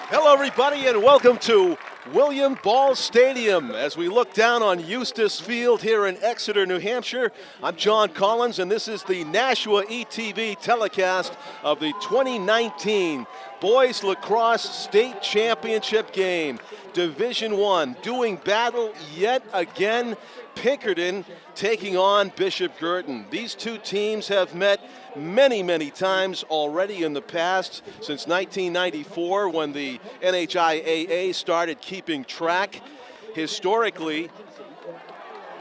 Hello, everybody, and welcome to William Ball Stadium as we look down on Eustis Field here in Exeter, New Hampshire. I'm John Collins, and this is the Nashua ETV telecast of the 2019 Boys Lacrosse State Championship game. Division I, doing battle yet again. Pinkerton taking on Bishop Guertin. These two teams have met many times already in the past, since 1994 when the NHIAA started keeping track. Historically,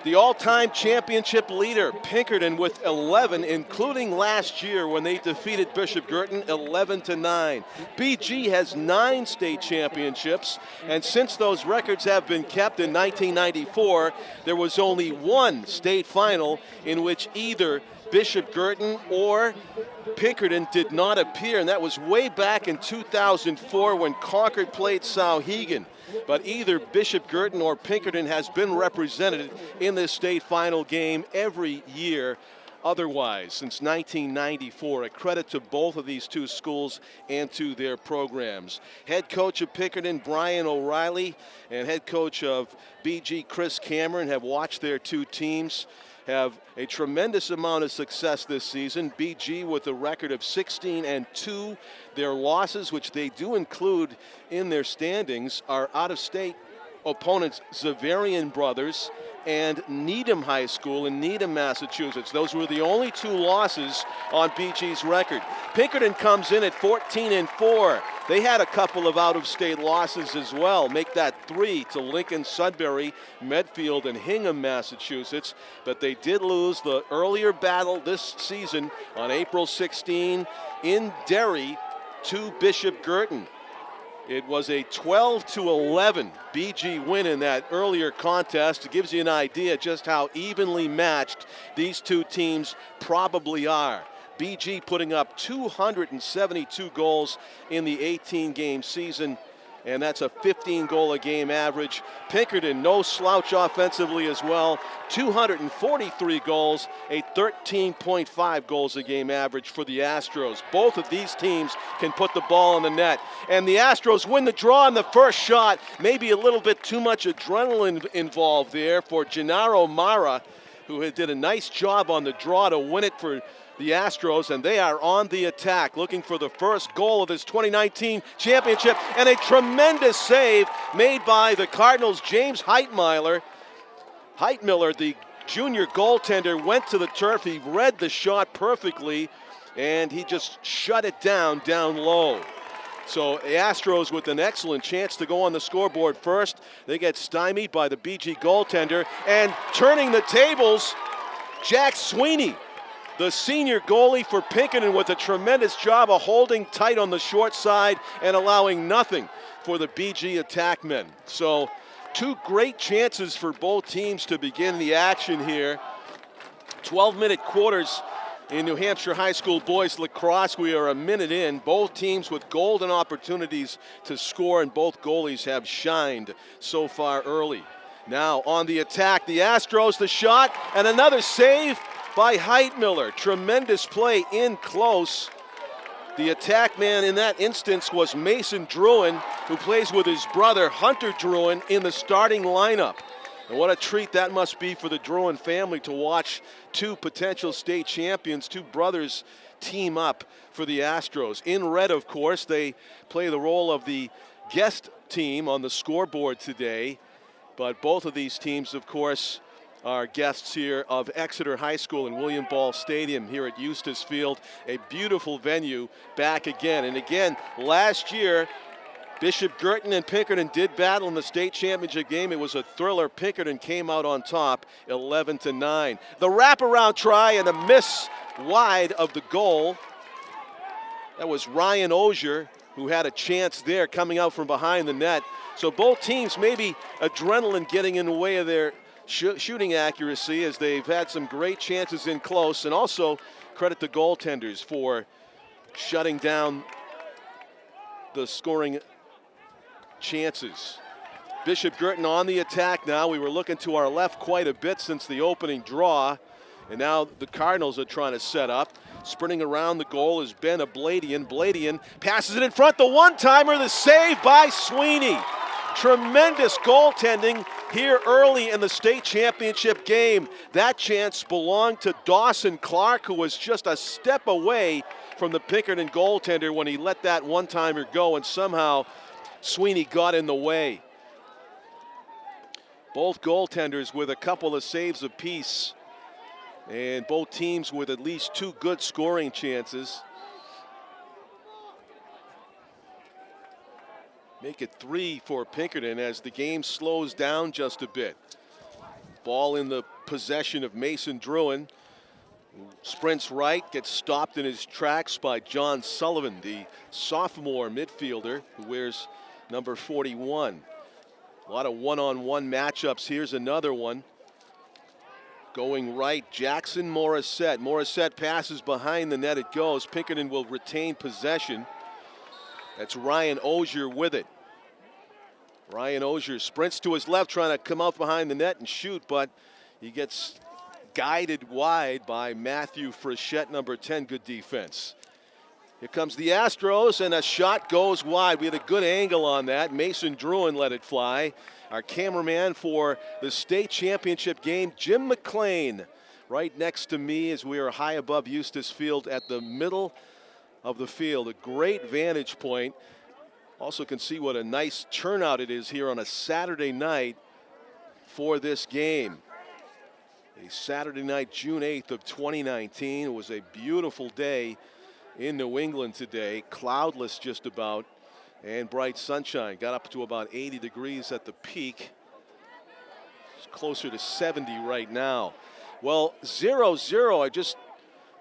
the all-time championship leader, Pinkerton, with 11, including last year when they defeated Bishop Guertin 11-9. BG has 9 state championships, and since those records have been kept in 1994, there was only one state final in which either Bishop Guertin or Pinkerton did not appear, and that was way back in 2004 when Concord played Souhegan. But either Bishop Guertin or Pinkerton has been represented in this state final game every year otherwise since 1994. A credit to both of these two schools and to their programs. Head coach of Pinkerton, Brian O'Reilly, and head coach of BG, Chris Cameron, have watched their two teams have a tremendous amount of success this season. BG with a record of 16-2. Their losses, which they do include in their standings, are out-of-state opponents Zavarian Brothers and Needham High School in Needham, Massachusetts. Those were the only two losses on BG's record. Pinkerton comes in at 14-4. They had a couple of out-of-state losses as well. Make that 3 to Lincoln, Sudbury, Medfield, and Hingham, Massachusetts. But they did lose the earlier battle this season on April 16 in Derry to Bishop Guertin. It was a 12-11 BG win in that earlier contest. It gives you an idea just how evenly matched these two teams probably are. BG putting up 272 goals in the 18-game season, and that's a 15-goal-a-game average. Pinkerton, no slouch offensively as well. 243 goals, a 13.5 goals-a-game average for the Astros. Both of these teams can put the ball in the net. And the Astros win the draw on the first shot. Maybe a little bit too much adrenaline involved there for Gennaro Mara, who did a nice job on the draw to win it for the Astros, and they are on the attack, looking for the first goal of this 2019 championship, and a tremendous save made by the Cardinals' James Heitmiller. Heitmiller, the junior goaltender, went to the turf. He read the shot perfectly, and he just shut it down low. So the Astros with an excellent chance to go on the scoreboard first. They get stymied by the BG goaltender, and turning the tables, Jack Sweeney, the senior goalie for Pinkerton, with a tremendous job of holding tight on the short side and allowing nothing for the BG attackmen. So two great chances for both teams to begin the action here. 12-minute quarters in New Hampshire high school boys lacrosse. We are a minute in. Both teams with golden opportunities to score, and both goalies have shined so far early. Now on the attack, the Astros, the shot, and another save by Heitmiller. Tremendous play in close. The attack man in that instance was Mason Druin, who plays with his brother Hunter Druin in the starting lineup. And what a treat that must be for the Druin family to watch two potential state champions, two brothers, team up for the Astros. In red, of course, they play the role of the guest team on the scoreboard today. But both of these teams, of course, are guests here of Exeter High School and William Ball Stadium here at Eustis Field, a beautiful venue back again. And again, last year, Bishop Guertin and Pinkerton did battle in the state championship game. It was a thriller. Pinkerton came out on top, 11-9. The wraparound try and a miss wide of the goal. That was Ryan Ozier, who had a chance there coming out from behind the net. So both teams, maybe adrenaline getting in the way of their shooting accuracy, as they've had some great chances in close, and also credit the goaltenders for shutting down the scoring chances. Bishop Guertin on the attack now. We were looking to our left quite a bit since the opening draw. And now the Cardinals are trying to set up. Sprinting around the goal is Ben Abladian. Abladian passes it in front. The one-timer, the save by Sweeney. Tremendous goaltending here early in the state championship game. That chance belonged to Dawson Clark, who was just a step away from the Pinkerton goaltender when he let that one-timer go, and somehow Sweeney got in the way. Both goaltenders with a couple of saves apiece, and both teams with at least 2 good scoring chances. Make it 3 for Pinkerton as the game slows down just a bit. Ball in the possession of Mason Druin. Sprints right, gets stopped in his tracks by John Sullivan, the sophomore midfielder who wears number 41. A lot of one-on-one matchups. Here's another one. Going right, Jackson Morissette. Morissette passes behind the net, it goes. Pinkerton will retain possession. That's Ryan Ogier with it. Ryan Ogier sprints to his left, trying to come out behind the net and shoot, but he gets guided wide by Matthew Frechette, number 10. Good defense. Here comes the Astros, and a shot goes wide. We had a good angle on that. Mason Druin let it fly. Our cameraman for the state championship game, Jim McLean, right next to me as we are high above Eustis Field at the middle of the field. A great vantage point. Also can see what a nice turnout it is here on a Saturday night for this game. A Saturday night, June 8th of 2019. It was a beautiful day in New England today. Cloudless just about, and bright sunshine. Got up to about 80 degrees at the peak. It's closer to 70 right now. Well, 0-0. I just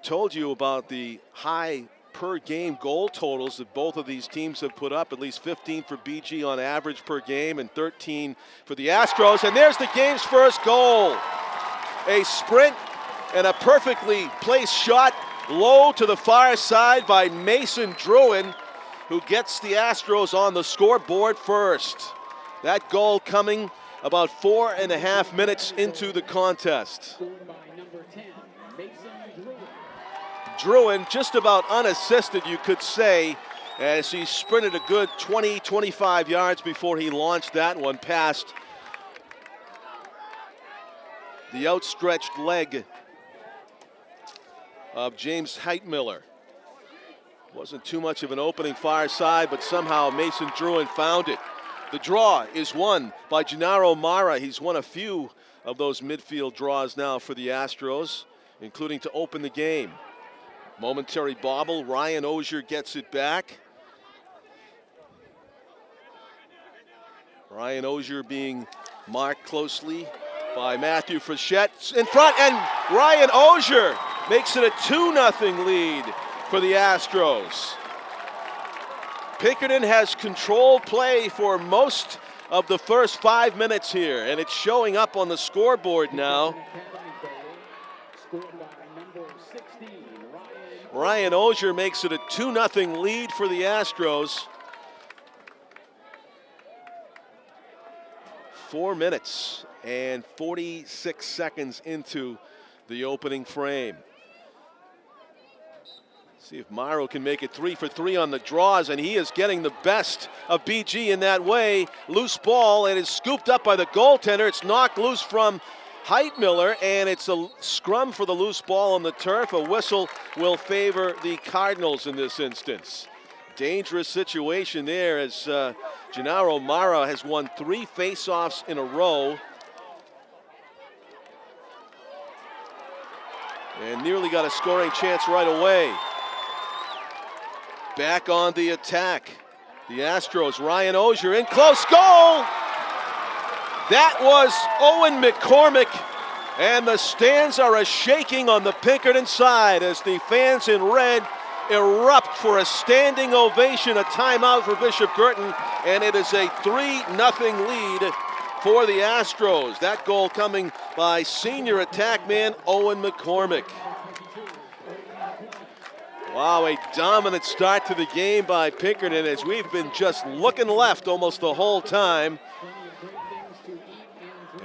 told you about the high per game goal totals that both of these teams have put up. At least 15 for BG on average per game and 13 for the Astros. And there's the game's first goal. A sprint and a perfectly placed shot low to the far side by Mason Druin, who gets the Astros on the scoreboard first. That goal coming about 4.5 minutes into the contest. Druin just about unassisted, you could say, as he sprinted a good 20-25 yards before he launched that one past the outstretched leg of James Heitmiller. Wasn't too much of an opening far side, but somehow Mason Druin found it. The draw is won by Gennaro Mara. He's won a few of those midfield draws now for the Astros, including to open the game. Momentary bobble, Ryan Ogier gets it back. Ryan Ogier being marked closely by Matthew Frechette in front, and Ryan Ogier makes it a 2-0 lead for the Astros. Pinkerton has controlled play for most of the first 5 minutes here, and it's showing up on the scoreboard now. Ryan Ogier makes it a 2-0 lead for the Astros. 4 minutes and 46 seconds into the opening frame. See if Morrow can make it 3 for 3 on the draws, and he is getting the best of BG in that way. Loose ball, and it's scooped up by the goaltender. It's knocked loose from Heitmiller, and it's a scrum for the loose ball on the turf. A whistle will favor the Cardinals in this instance. Dangerous situation there as Gennaro Mara has won 3 face-offs in a row. And nearly got a scoring chance right away. Back on the attack. The Astros, Ryan Ogier in close, goal! That was Owen McCormick, and the stands are a-shaking on the Pinkerton side as the fans in red erupt for a standing ovation, a timeout for Bishop Guertin, and it is a 3-0 lead for the Astros. That goal coming by senior attackman Owen McCormick. Wow, a dominant start to the game by Pinkerton as we've been just looking left almost the whole time.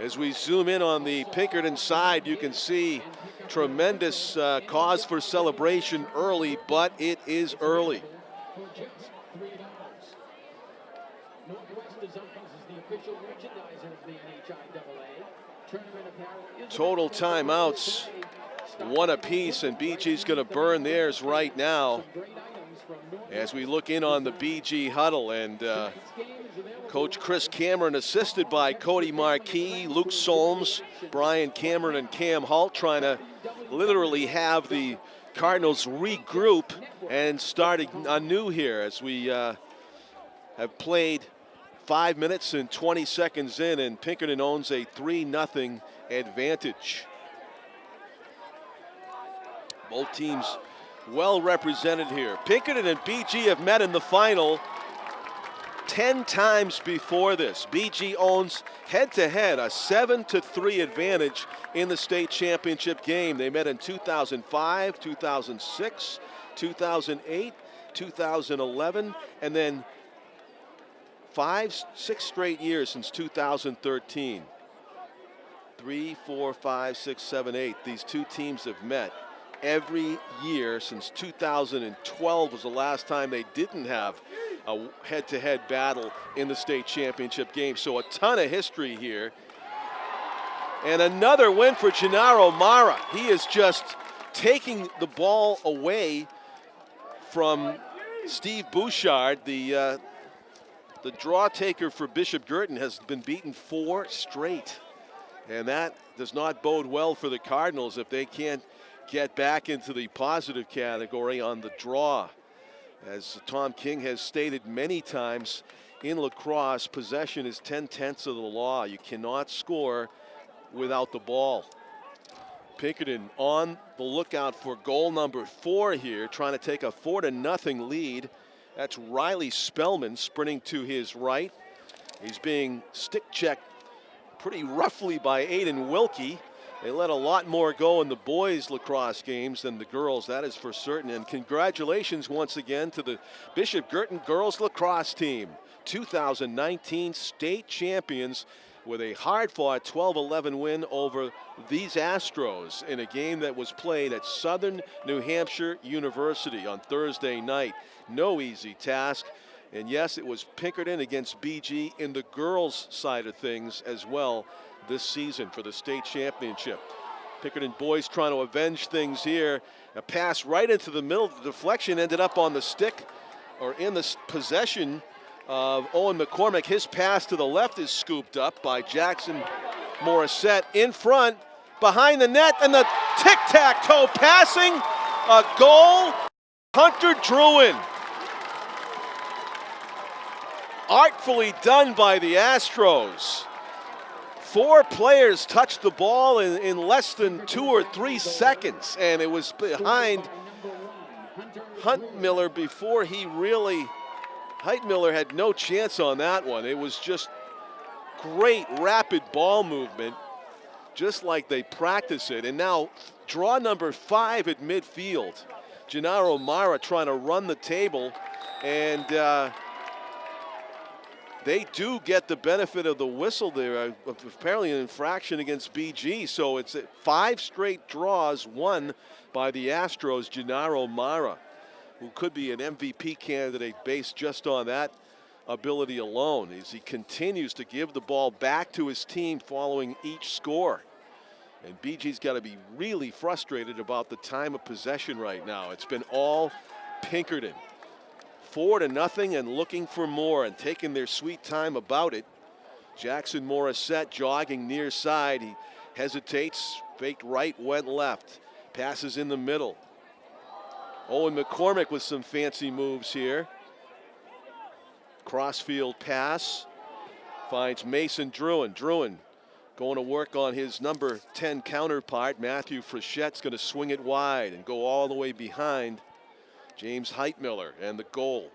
As we zoom in on the Pinkerton side, you can see tremendous cause for celebration early, but it is early. Total timeouts, one apiece, and BG's going to burn theirs right now as we look in on the BG huddle. And Coach Chris Cameron, assisted by Cody Marquis, Luke Solms, Brian Cameron, and Cam Holt, trying to literally have the Cardinals regroup and start anew here as we have played 5 minutes and 20 seconds in, and Pinkerton owns a 3-0 advantage. Both teams well represented here. Pinkerton and BG have met in the final 10 times before this. BG owns head-to-head a 7-3 advantage in the state championship game. They met in 2005, 2006, 2008, 2011, and then 6 straight years since 2013. 3, 4, 5, 6, 7, 8. These two teams have met every year since 2012 was the last time they didn't have a head-to-head battle in the state championship game. So a ton of history here. And another win for Gennaro Mara. He is just taking the ball away from Steve Bouchard. The draw taker for Bishop Guertin has been beaten 4 straight. And that does not bode well for the Cardinals if they can't get back into the positive category on the draw. As Tom King has stated many times, in lacrosse, possession is 10/10 of the law. You cannot score without the ball. Pinkerton on the lookout for goal number 4 here, trying to take a 4-0 lead. That's Riley Spellman sprinting to his right. He's being stick-checked pretty roughly by Aiden Wilkie. They let a lot more go in the boys' lacrosse games than the girls, that is for certain. And congratulations once again to the Bishop Guertin girls lacrosse team. 2019 state champions with a hard-fought 12-11 win over these Astros in a game that was played at Southern New Hampshire University on Thursday night. No easy task. And yes, it was Pinkerton against BG in the girls' side of things as well this season for the state championship. Pinkerton boys trying to avenge things here. A pass right into the middle. The deflection ended up on the stick or in the possession of Owen McCormick. His pass to the left is scooped up by Jackson Morissette in front, behind the net, and the tic-tac-toe passing. A goal. Hunter Druin. Artfully done by the Astros. 4 players touched the ball in less than 2 or 3 seconds, and it was behind Huntmiller before he really. Huntmiller had no chance on that one. It was just great rapid ball movement, just like they practice it. And now draw number 5 at midfield. Gennaro Mara trying to run the table, and they do get the benefit of the whistle there. Apparently an infraction against BG. So it's 5 straight draws won by the Astros. Gennaro Mara, who could be an MVP candidate based just on that ability alone, as he continues to give the ball back to his team following each score. And BG's got to be really frustrated about the time of possession right now. It's been all Pinkerton. 4-0 and looking for more and taking their sweet time about it. Jackson Morissette jogging near side. He hesitates, faked right, went left. Passes in the middle. Owen McCormick with some fancy moves here. Crossfield pass. Finds Mason Druin. Druin going to work on his number 10 counterpart. Matthew Frichette's going to swing it wide and go all the way behind James Heitmiller, and the goal.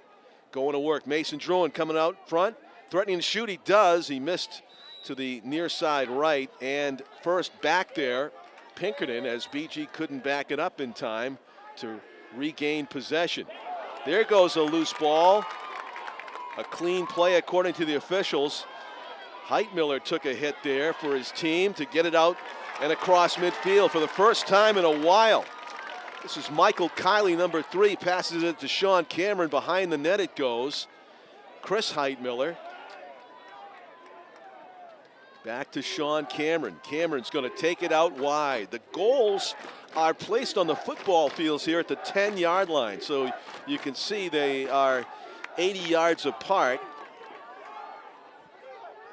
Going to work. Mason Druin coming out front, threatening to shoot. He does. He missed to the near side right, and first back there, Pinkerton, as BG couldn't back it up in time to regain possession. There goes a loose ball. A clean play according to the officials. Heitmiller took a hit there for his team to get it out And across midfield for the first time in a while. This is Michael Kiley, number 3, passes it to Sean Cameron. Behind the net it goes. Chris Heitmiller. Back to Sean Cameron. Cameron's going to take it out wide. The goals are placed on the football fields here at the 10-yard line. So you can see they are 80 yards apart.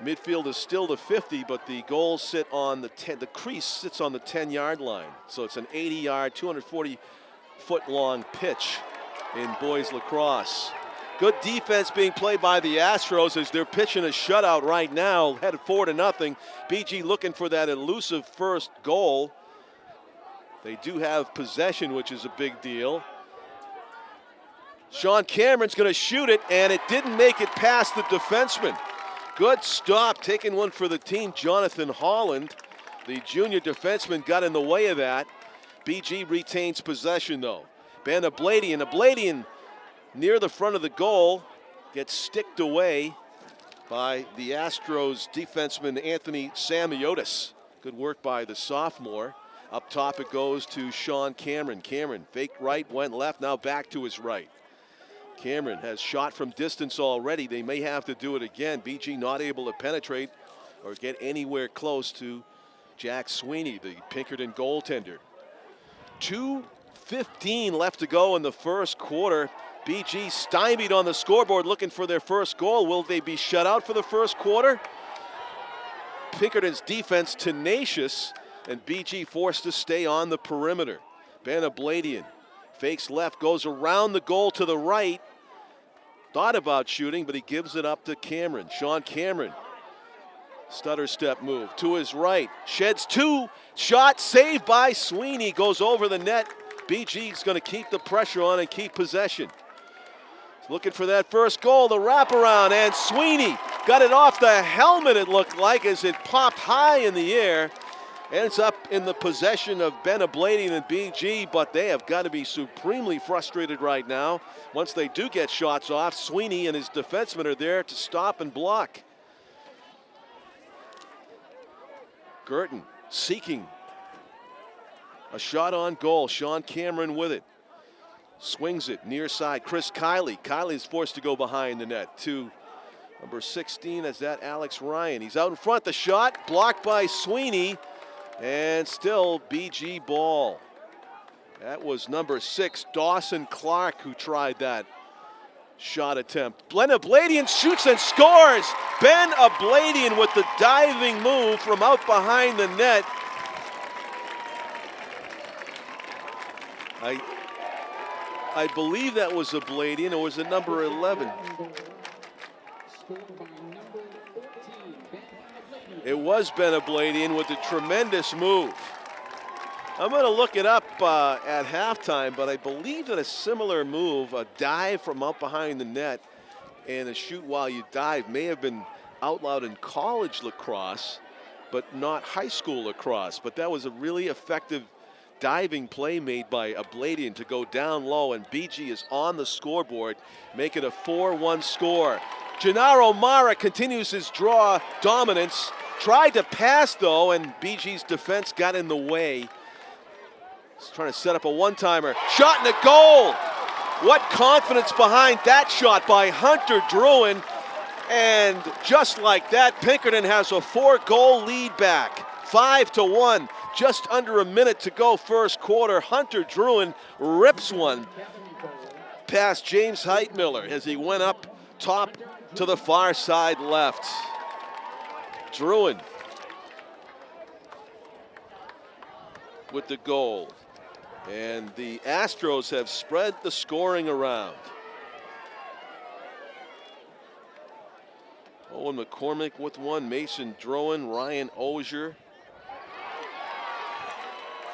Midfield is still the 50, but the goals sit on the 10. The crease sits on the 10-yard line. So it's an 80-yard, 240-foot-long pitch in boys lacrosse. Good defense being played by the Astros as they're pitching a shutout right now, headed 4-0. BG looking for that elusive first goal. They do have possession, which is a big deal. Sean Cameron's going to shoot it, and it didn't make it past the defenseman. Good stop, taking one for the team. Jonathan Holland, the junior defenseman, got in the way of that. BG retains possession, though. Ben Abladian near the front of the goal, gets sticked away by the Astros defenseman Anthony Samiotis. Good work by the sophomore. Up top it goes to Sean Cameron. Cameron faked right, went left, now back to his right. Cameron has shot from distance already. They may have to do it again. BG not able to penetrate or get anywhere close to Jack Sweeney, the Pinkerton goaltender. 2:15 left to go in the first quarter. BG stymied on the scoreboard looking for their first goal. Will they be shut out for the first quarter? Pinkerton's defense tenacious, and BG forced to stay on the perimeter. Ben Abladian fakes left, goes around the goal to the right. Thought about shooting, but he gives it up to Cameron. Sean Cameron, stutter step move to his right. Sheds 2, shot saved by Sweeney, goes over the net. BG's going to keep the pressure on and keep possession. Looking for that first goal, the wraparound, and Sweeney got it off the helmet, it looked like, as it popped high in the air. Ends up in the possession of Ben Abladian and BG, but they have got to be supremely frustrated right now. Once they do get shots off, Sweeney and his defensemen are there to stop and block. Guertin seeking a shot on goal. Sean Cameron with it. Swings it near side. Chris Kiley. Kiley is forced to go behind the net to number 16. Is that Alex Ryan? He's out in front. The shot blocked by Sweeney, and still BG ball. That was number 6, Dawson Clark, who tried that shot attempt. Ben Abladian shoots and scores. Ben Abladian with the diving move from out behind the net. I believe that was Abladian, or was it number 11? It was Ben Abladian with a tremendous move. I'm going to look it up at halftime, but I believe that a similar move, a dive from out behind the net and a shoot while you dive, may have been outlawed in college lacrosse, but not high school lacrosse. But that was a really effective diving play made by Abladian to go down low, and BG is on the scoreboard, make it a 4-1 score. Gennaro Mara continues his draw dominance. Tried to pass though, and BG's defense got in the way. He's trying to set up a one-timer. Shot in the goal! What confidence behind that shot by Hunter Druin. And just like that, Pinkerton has a 4-goal lead back. 5-1. Just under a minute to go first quarter. Hunter Druin rips one past James Heitmiller as he went up top to the far side left. Druin with the goal. And the Astros have spread the scoring around. Owen McCormick with one, Mason Druin, Ryan Ozier.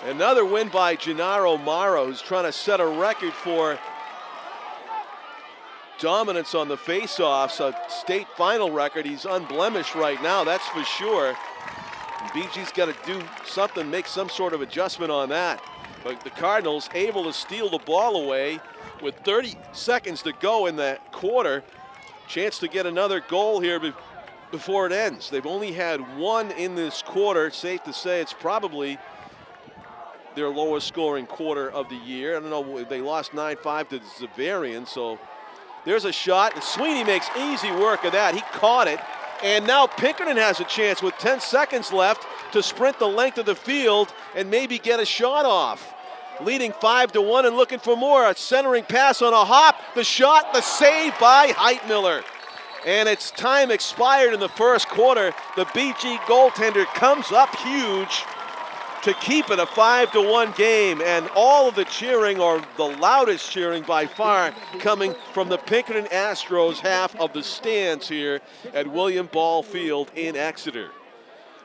Another win by Gennaro Mara, who's trying to set a record for dominance on the faceoffs, a state final record. He's unblemished right now, that's for sure. And BG's got to do something, make some sort of adjustment on that. But the Cardinals able to steal the ball away with 30 seconds to go in the quarter. Chance to get another goal here before it ends. They've only had one in this quarter. Safe to say it's probably their lowest scoring quarter of the year. I don't know, they lost 9-5 to Zavarian, so there's a shot, and Sweeney makes easy work of that. He caught it, and now Pinkerton has a chance with 10 seconds left to sprint the length of the field and maybe get a shot off. Leading 5-1 and looking for more. A centering pass on a hop, the shot, the save by Heitmiller. And its time expired in the first quarter. The BG goaltender comes up huge to keep it a 5-1 game, and all of the cheering, or the loudest cheering by far, coming from the Pinkerton Astros half of the stands here at William Ball Field in Exeter.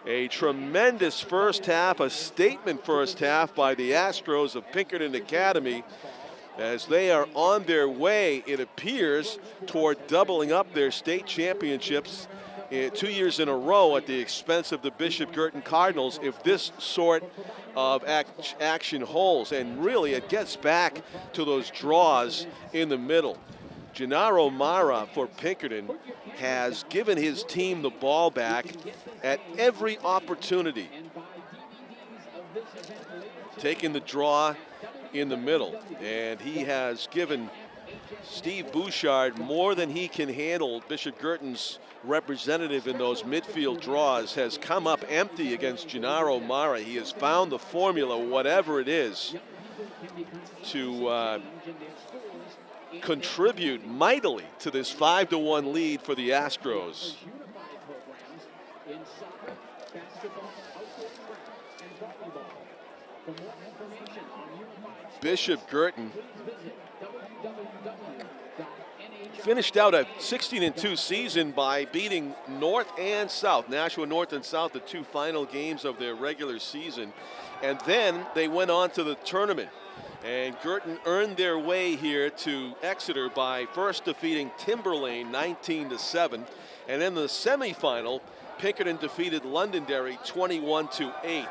A tremendous first half, a statement first half by the Astros of Pinkerton Academy, as they are on their way, it appears, toward doubling up their state championships 2 years in a row at the expense of the Bishop Guertin Cardinals, if this sort of action holds. And really, it gets back to those draws in the middle. Gennaro Mara for Pinkerton has given his team the ball back at every opportunity, taking the draw in the middle, and he has given Steve Bouchard more than he can handle. Bishop Guertin's representative in those midfield draws has come up empty against Gennaro Mara. He has found the formula, whatever it is, to contribute mightily to this 5-1 lead for the Astros. Bishop Guertin finished out a 16-2 season by beating North and South, Nashua North and South, the two final games of their regular season. And then they went on to the tournament. And Guertin earned their way here to Exeter by first defeating Timberlane 19-7. And in the semifinal, Pinkerton defeated Londonderry 21-8.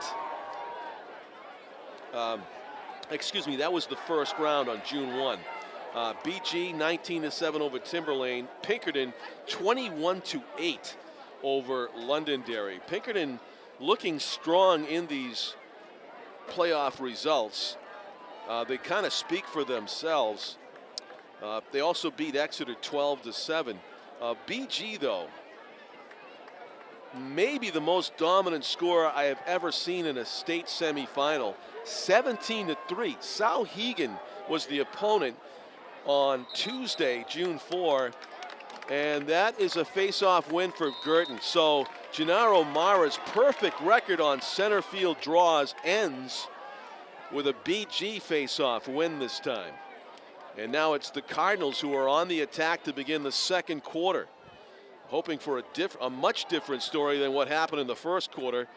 Excuse me, that was the first round on June 1. BG 19-7 over Timberlane. Pinkerton 21-8 over Londonderry. Pinkerton looking strong in these playoff results. They kind of speak for themselves. They also beat Exeter 12-7. BG, though, maybe the most dominant scorer I have ever seen in a state semifinal. 17-3. Sauhegan was the opponent on Tuesday, June 4, and that is a face-off win for Guertin. So Gennaro Mara's perfect record on center field draws ends with a BG face-off win this time. And now it's the Cardinals who are on the attack to begin the second quarter, hoping for a much different story than what happened in the first quarter,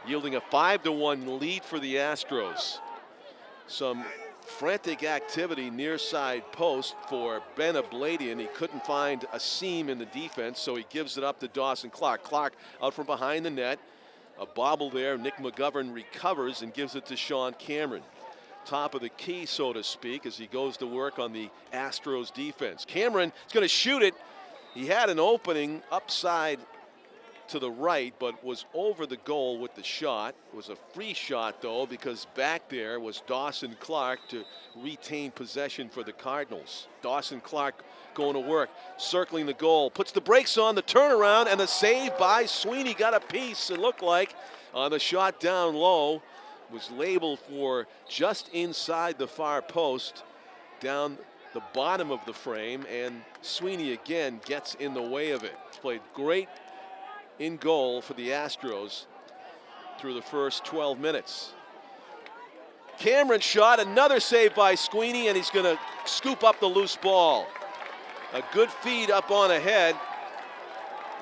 yielding a 5-1 lead for the Astros. Some frantic activity near side post for Ben Abladian. He couldn't find a seam in the defense, so he gives it up to Dawson Clark. Clark out from behind the net. A bobble there. Nick McGovern recovers and gives it to Sean Cameron. Top of the key, so to speak, as he goes to work on the Astros defense. Cameron is going to shoot it. He had an opening upside to the right, but was over the goal with the shot. It was a free shot, though, because back there was Dawson Clark to retain possession for the Cardinals. Dawson Clark going to work, circling the goal, puts the brakes on, the turnaround, and the save by Sweeney. Got a piece, it looked like, on the shot down low. Was labeled for just inside the far post, down the bottom of the frame, and Sweeney again gets in the way of it. Played great in goal for the Astros through the first 12 minutes. Cameron shot, another save by Sweeney, and he's going to scoop up the loose ball. A good feed up on ahead,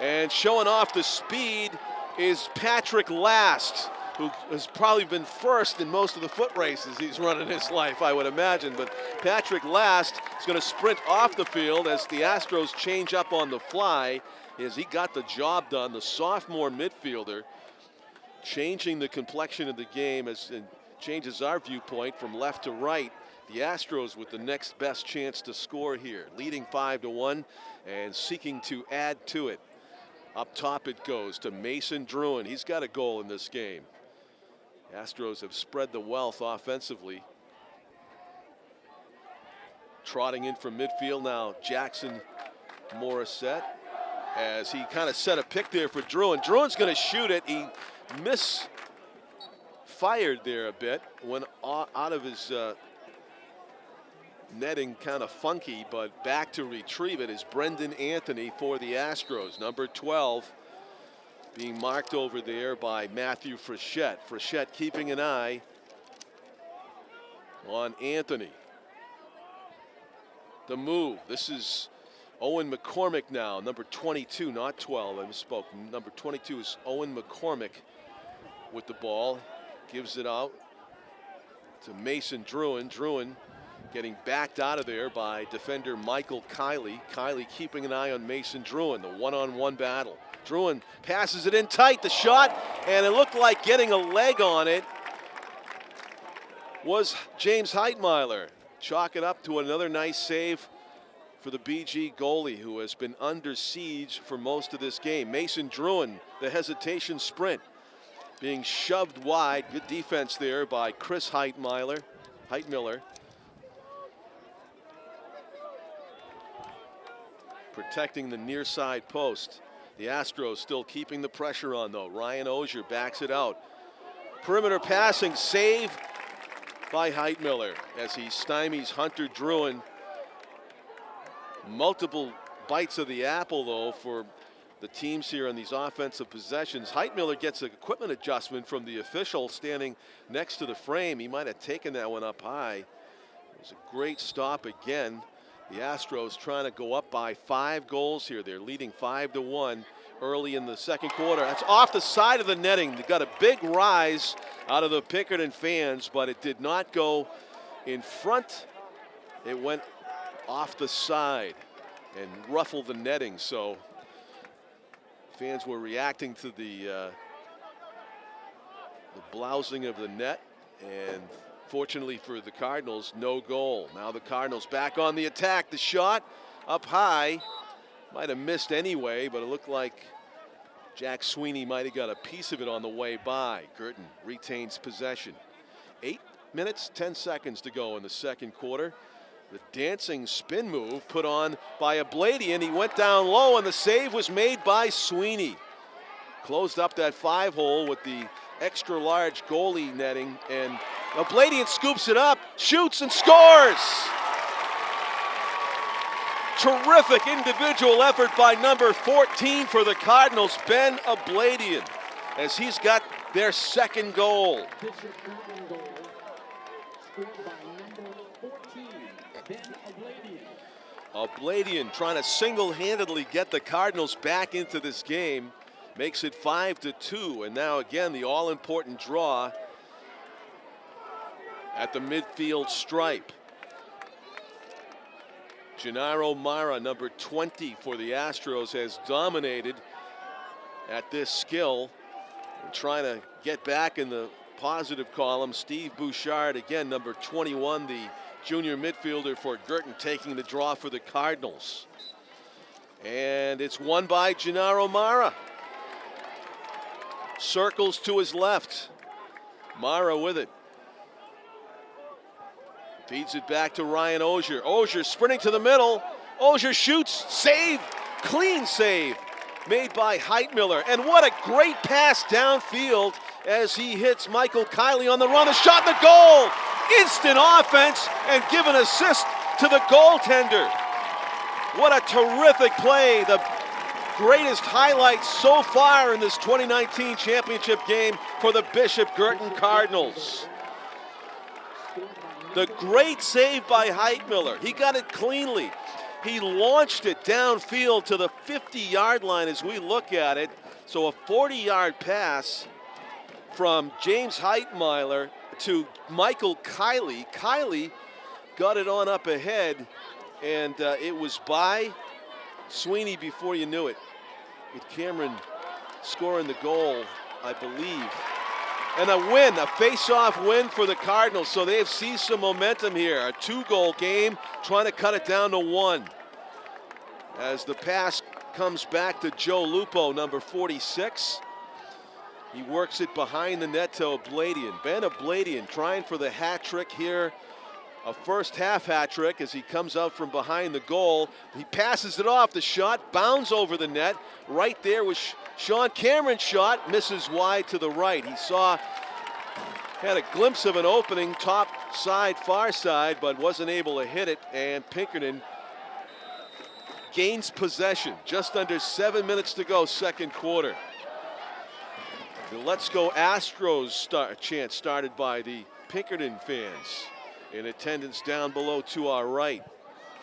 and showing off the speed is Patrick Last, who has probably been first in most of the foot races he's run in his life, I would imagine. But Patrick Last is going to sprint off the field as the Astros change up on the fly, as he got the job done. The sophomore midfielder changing the complexion of the game as it changes our viewpoint from left to right. The Astros with the next best chance to score here, leading 5-1 and seeking to add to it. Up top it goes to Mason Druin. He's got a goal in this game. Astros have spread the wealth offensively. Trotting in from midfield now, Jackson Morissette, as he kind of set a pick there for Druin. Druin's going to shoot it. He misfired there a bit, went out of his netting, kind of funky, but back to retrieve it is Brendan Anthony for the Astros. Number 12 being marked over there by Matthew Frechette. Frechette keeping an eye on Anthony. The move. This is Owen McCormick now, number 22, not 12. I misspoke. Number 22 is Owen McCormick with the ball. Gives it out to Mason Druin. Druin getting backed out of there by defender Michael Kiley. Kiley keeping an eye on Mason Druin. The one-on-one battle. Druin passes it in tight. The shot, and it looked like getting a leg on it was James Heitmeiler. Chalk it up to another nice save for the BG goalie, who has been under siege for most of this game. Mason Druin, the hesitation sprint, being shoved wide. Good defense there by Chris Heitmeiler. Protecting the near side post. The Astros still keeping the pressure on, though. Ryan Ogier backs it out. Perimeter passing, save by Heitmeiler as he stymies Hunter Druin. Multiple bites of the apple, though, for the teams here on these offensive possessions. Heitmeiler gets an equipment adjustment from the official standing next to the frame. He might have taken that one up high. It was a great stop again. The Astros trying to go up by 5 goals here. They're leading 5-1 early in the second quarter. That's off the side of the netting. They got a big rise out of the Pinkerton fans, but it did not go in front. It went off the side and ruffled the netting. So fans were reacting to the blousing of the net, and fortunately for the Cardinals, no goal. Now the Cardinals back on the attack. The shot up high. Might have missed anyway, but it looked like Jack Sweeney might have got a piece of it on the way by. Guertin retains possession. 8 minutes, 10 seconds to go in the second quarter. The dancing spin move put on by Abladian. He went down low, and the save was made by Sweeney. Closed up that 5-hole with the extra large goalie netting, and Abladian scoops it up, shoots, and scores. Terrific individual effort by number 14 for the Cardinals, Ben Abladian, as he's got their second goal. Abladian trying to single-handedly get the Cardinals back into this game. Makes it 5-2, and now again the all-important draw at the midfield stripe. Gennaro Mara, number 20 for the Astros, has dominated at this skill. And trying to get back in the positive column. Steve Bouchard, again, number 21, the junior midfielder for Guertin, taking the draw for the Cardinals. And it's won by Gennaro Mara. Circles to his left. Mara with it. Feeds it back to Ryan Ogier. Ogier sprinting to the middle. Ogier shoots, save, clean save made by Heitmeiler. And what a great pass downfield as he hits Michael Kiley on the run. A shot in the goal. Instant offense, and give an assist to the goaltender. What a terrific play. The greatest highlights so far in this 2019 championship game for the Bishop Guertin Cardinals. The great save by Heitmeiler. He got it cleanly. He launched it downfield to the 50-yard line as we look at it. So a 40-yard pass from James Heitmeiler to Michael Kiley. Kiley got it on up ahead, and it was by Sweeney before you knew it, with Cameron scoring the goal, I believe. And a win, a face-off win for the Cardinals. So they have seized some momentum here. A 2-goal game, trying to cut it down to 1. As the pass comes back to Joe Lupo, number 46. He works it behind the net to Abladian. Ben Abladian trying for the hat trick here. A first half hat trick as he comes out from behind the goal. He passes it off. The shot bounds over the net. Right there was Sean Cameron's shot. Misses wide to the right. He had a glimpse of an opening top side, far side, but wasn't able to hit it. And Pinkerton gains possession. Just under 7 minutes to go, second quarter. The Let's Go Astros chant started by the Pinkerton fans in attendance down below to our right.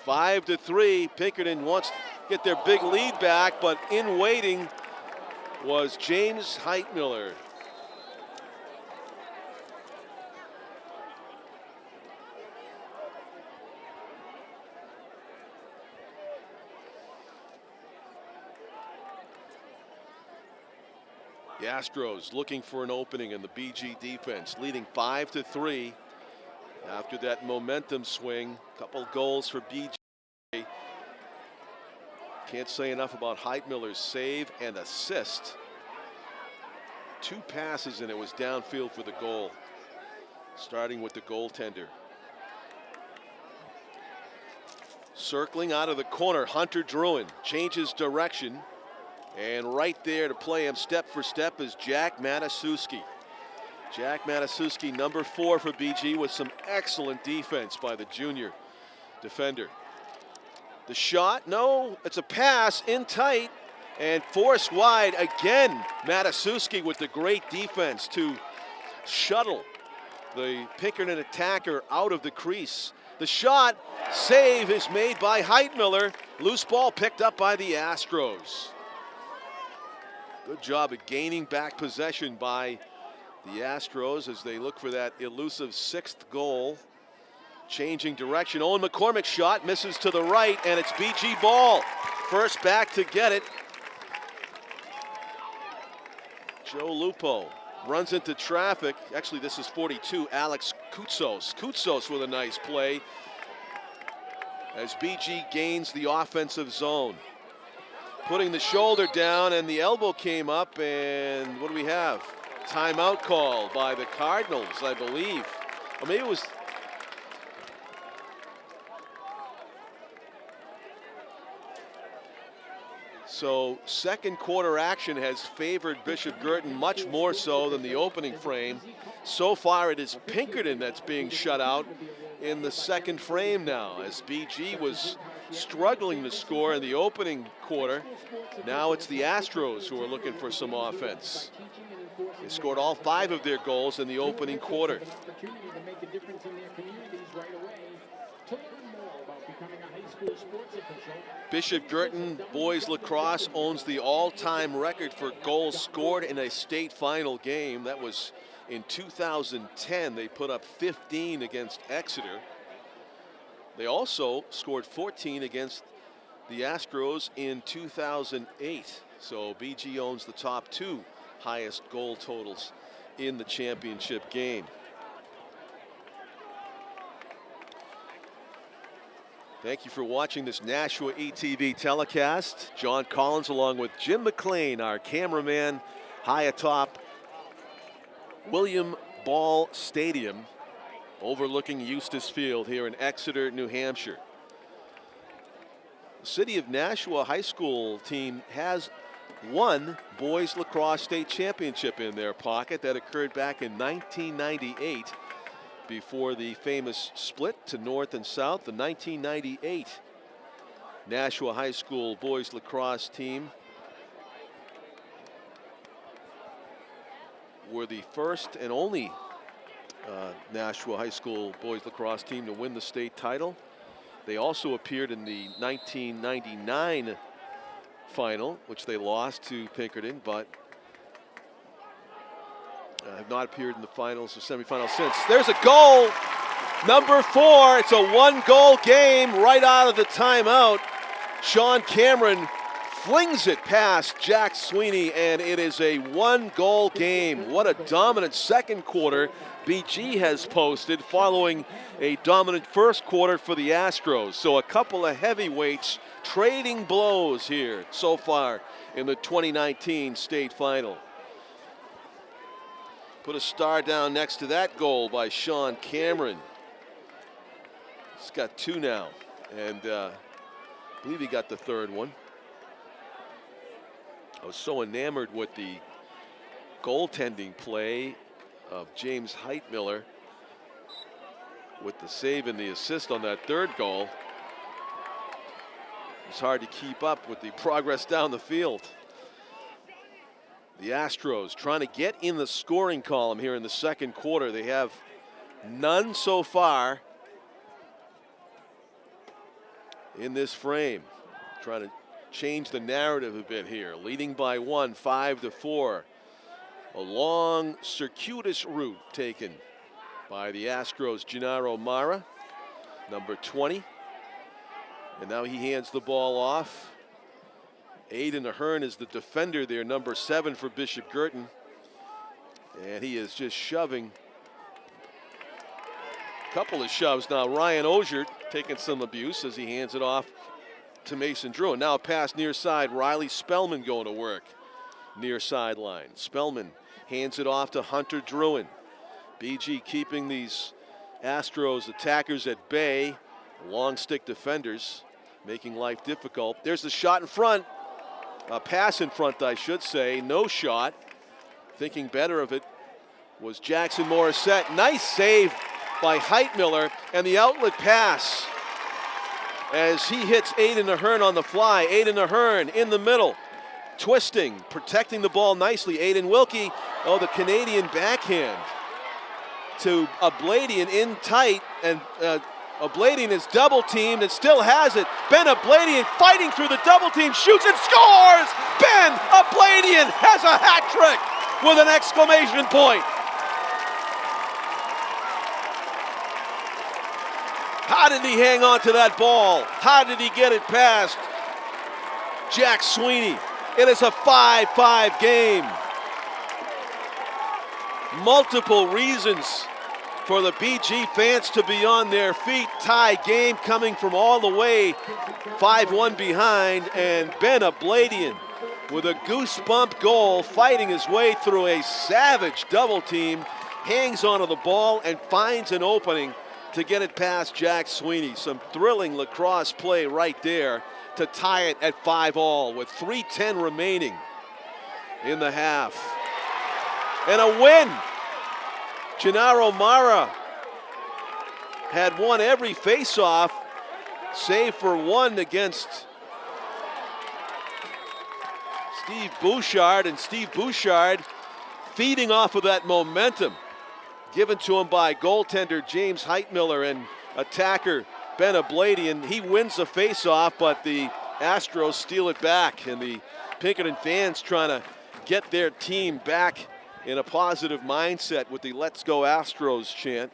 5-3, Pinkerton wants to get their big lead back, but in waiting was James Heitmiller. The Astros looking for an opening in the BG defense, leading 5-3 after that momentum swing. Couple goals for BG. Can't say enough about Heitmiller's save and assist. 2 passes and it was downfield for the goal. Starting with the goaltender. Circling out of the corner, Hunter Druin changes direction. And right there to play him step for step is Jack Matasuski. Jack Matasuski, number 4 for BG, with some excellent defense by the junior defender. The shot, no, it's a pass in tight and forced wide again. Matasuski with the great defense to shuttle the Pinkerton attacker out of the crease. The shot, save is made by Heitmiller. Loose ball picked up by the Astros. Good job at gaining back possession by the Astros as they look for that elusive 6th goal. Changing direction, Owen McCormick's shot misses to the right, and it's BG ball. First back to get it. Joe Lupo runs into traffic. Actually, this is 42, Alex Koutsos. Koutsos with a nice play as BG gains the offensive zone. Putting the shoulder down, and the elbow came up, and what do we have? Timeout call by the Cardinals, I believe. Or maybe it was... So second quarter action has favored Bishop Guertin much more so than the opening frame. So far it is Pinkerton that's being shut out in the second frame now, as BG was struggling to score in the opening quarter. Now it's the Astros who are looking for some offense. They scored all 5 of their goals in the opening quarter. Bishop Guertin boys lacrosse owns the all-time record for goals scored in a state final game. That was in 2010. They put up 15 against Exeter. They also scored 14 against the Astros in 2008. So BG owns the top 2 highest goal totals in the championship game. Thank you for watching this Nashua ETV telecast. John Collins along with Jim McLean, our cameraman, high atop William Ball Stadium, overlooking Eustis Field here in Exeter, New Hampshire. The City of Nashua High School team has one boys lacrosse state championship in their pocket. That occurred back in 1998 before the famous split to north and south. The 1998 Nashua High School boys lacrosse team were the first and only Nashua High School boys lacrosse team to win the state title. They also appeared in the 1999 final, which they lost to Pinkerton, but have not appeared in the finals or semifinals since. There's a goal, number 4. It's a 1-goal game right out of the timeout. Sean Cameron flings it past Jack Sweeney, and it is a 1-goal game. What a dominant second quarter BG has posted following a dominant first quarter for the Astros. So a couple of heavyweights trading blows here so far in the 2019 state final. Put a star down next to that goal by Sean Cameron. He's got 2 now, and I believe he got the 3rd one. I was so enamored with the goaltending play of James Heitmiller with the save and the assist on that 3rd goal. It's hard to keep up with the progress down the field. The Astros trying to get in the scoring column here in the second quarter. They have none so far in this frame. Trying to change the narrative a bit here. Leading by 1, 5-4. A long circuitous route taken by the Astros' Gennaro Mara, number 20. And now he hands the ball off. Aiden Ahern is the defender there, number 7 for Bishop Guertin. And he is just shoving. A couple of shoves now. Ryan Osier taking some abuse as he hands it off to Mason Drew. And now a pass near side. Riley Spellman going to work near sideline. Spellman hands it off to Hunter Druin. BG keeping these Astros attackers at bay. Long stick defenders making life difficult. There's the shot in front. A pass in front, I should say. No shot. Thinking better of it was Jackson Morissette. Nice save by Heitmiller, and the outlet pass as he hits Aiden Ahern on the fly. Aiden Ahern in the middle, twisting, protecting the ball nicely. Aiden Wilkie, oh, the Canadian backhand to Abladian in tight, and Abladian is double teamed and still has it. Ben Abladian fighting through the double team, shoots and scores! Ben Abladian has a hat trick with an exclamation point. How did he hang on to that ball? How did he get it past Jack Sweeney? It is a 5-5 game. Multiple reasons for the BG fans to be on their feet. Tie game coming from all the way 5-1 behind, and Ben Abladian with a goosebump goal, fighting his way through a savage double team, hangs onto the ball and finds an opening to get it past Jack Sweeney. Some thrilling lacrosse play right there to tie it at 5-all with 3:10 remaining in the half. And a win. Gennaro Mara had won every face-off, save for one against Steve Bouchard, and Steve Bouchard feeding off of that momentum given to him by goaltender James Heitmiller and attacker Ben Abladian. He wins the face-off, but the Astros steal it back, and the Pinkerton fans trying to get their team back in a positive mindset with the "Let's Go Astros" chant.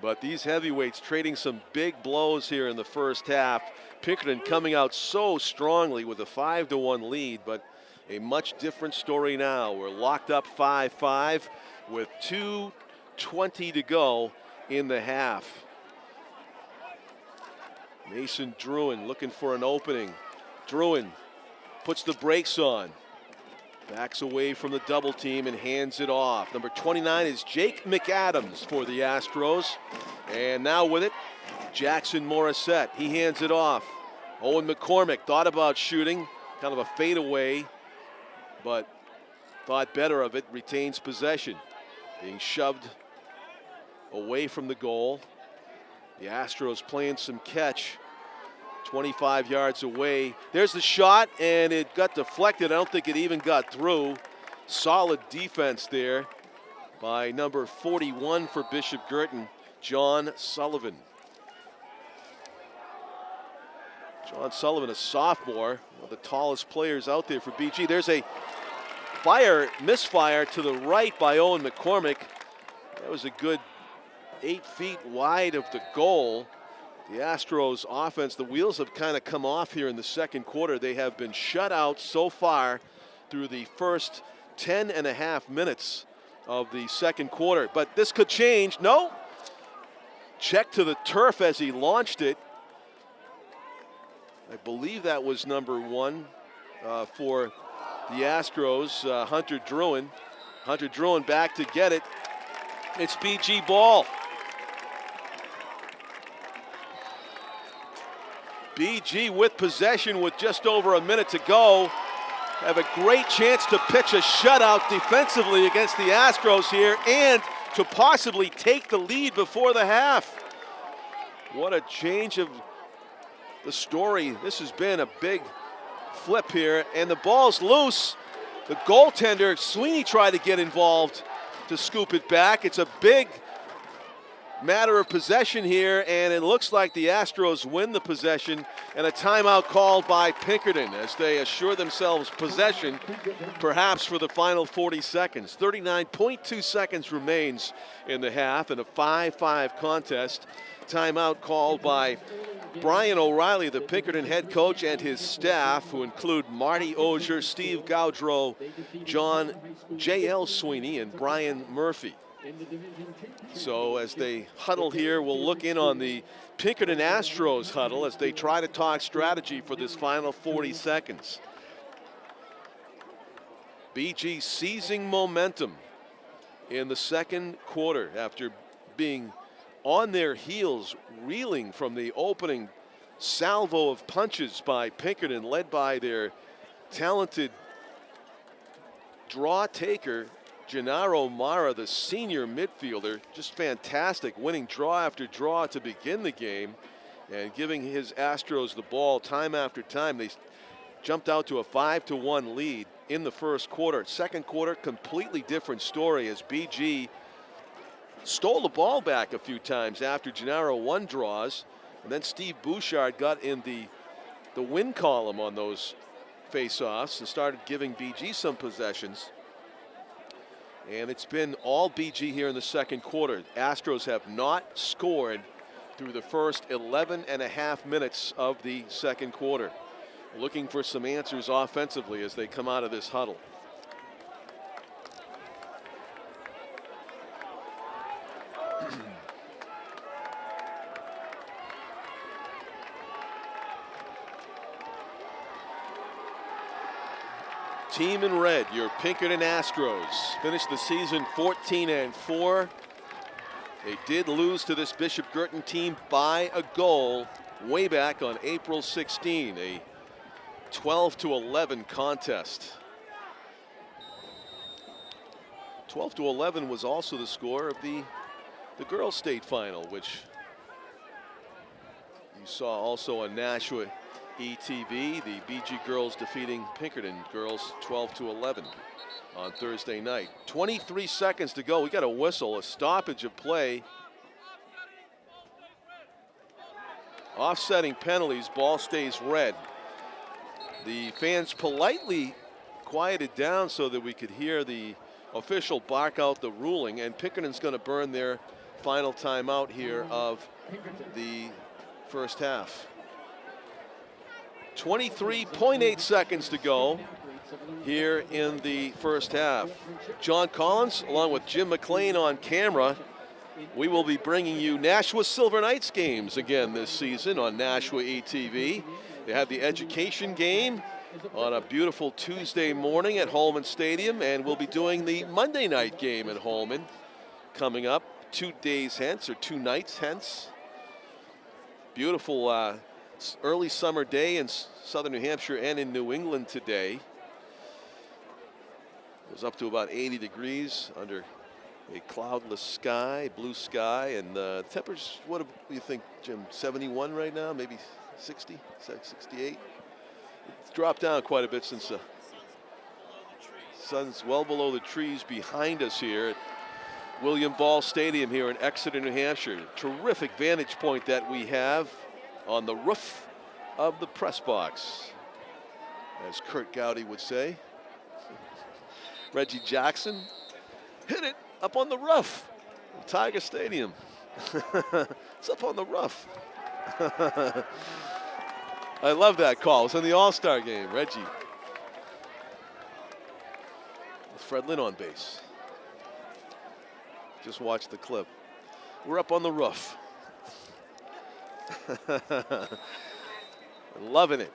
But these heavyweights trading some big blows here in the first half. Pinkerton coming out so strongly with a 5-1 lead, but a much different story now. We're locked up 5-5 with 2:20 to go in the half. Mason Druin looking for an opening. Druin puts the brakes on, backs away from the double team and hands it off. Number 29 is Jake McAdams for the Astros. And now with it, Jackson Morissette. He hands it off. Owen McCormick thought about shooting, kind of a fadeaway, but thought better of it, retains possession. Being shoved away from the goal. The Astros playing some catch 25 yards away. There's the shot, and it got deflected. I don't think it even got through. Solid defense there by number 41 for Bishop Guertin, John Sullivan. John Sullivan, a sophomore, one of the tallest players out there for BG. There's a misfire to the right by Owen McCormick. That was a good 8 feet wide of the goal. The Astros offense, the wheels have kind of come off here in the second quarter. They have been shut out so far through the first 10.5 minutes of the second quarter. But this could change. No. check to the turf as he launched it. I believe that was number 1 for the Astros, Hunter Druin. Hunter Druin back to get it. It's BG ball. BG with possession with just over a minute to go. Have a great chance to pitch a shutout defensively against the Astros here and to possibly take the lead before the half. What a change of the story. This has been a big flip here, and the ball's loose. The goaltender, Sweeney, tried to get involved to scoop it back. It's a big matter of possession here, and it looks like the Astros win the possession, and a timeout called by Pinkerton as they assure themselves possession, perhaps for the final 40 seconds. 39.2 seconds remains in the half in a 5-5 contest. Timeout called by Brian O'Reilly, the Pinkerton head coach, and his staff, who include Marty Ogier, Steve Gaudreau, John J.L. Sweeney, and Brian Murphy. So as they huddle here, we'll look in on the Pinkerton Astros huddle as they try to talk strategy for this final 40 seconds. BG seizing momentum in the second quarter after being on their heels, reeling from the opening salvo of punches by Pinkerton, led by their talented draw taker, Gennaro Mara, the senior midfielder. Just fantastic, winning draw after draw to begin the game and giving his Astros the ball time after time. They jumped out to a 5-1 lead in the first quarter. Second quarter, completely different story as BG stole the ball back a few times after Gennaro won draws, and then Steve Bouchard got in the win column on those face-offs and started giving BG some possessions. And it's been all BG here in the second quarter. Astros have not scored through the first 11.5 minutes of the second quarter. Looking for some answers offensively as they come out of this huddle. Team in red, your Pinkerton Astros, finished the season 14-4. They did lose to this Bishop Guertin team by a goal way back on April 16, a 12-11 contest. 12-11 was also the score of the girls' state final, which you saw also on Nashua ETV, the BG girls defeating Pinkerton girls 12-11 on Thursday night. 23 seconds to go. We got a whistle, a stoppage of play. Offsetting penalties, ball stays red. The fans politely quieted down so that we could hear the official bark out the ruling, and Pinkerton's going to burn their final timeout here of the first half. 23.8 seconds to go here in the first half. John Collins along with Jim McLean on camera. We will be bringing you Nashua Silver Knights games again this season on Nashua ETV. They have the education game on a beautiful Tuesday morning at Holman Stadium, and we'll be doing the Monday night game at Holman coming up 2 days hence, or 2 nights hence. Beautiful early summer day in southern New Hampshire and in New England today. It was up to about 80 degrees under a cloudless sky, blue sky, and the temperatures, what do you think, Jim? 71 right now, maybe 60, 68? It's dropped down quite a bit since the sun's well below the trees behind us here at William Ball Stadium here in Exeter, New Hampshire. Terrific vantage point that we have on the roof of the press box, as Kurt Gowdy would say. Reggie Jackson hit it up on the roof of Tiger Stadium. It's up on the roof. I love that call. It's in the All-Star game, Reggie. With Fred Lynn on base. Just watch the clip. We're up on the roof. Loving it.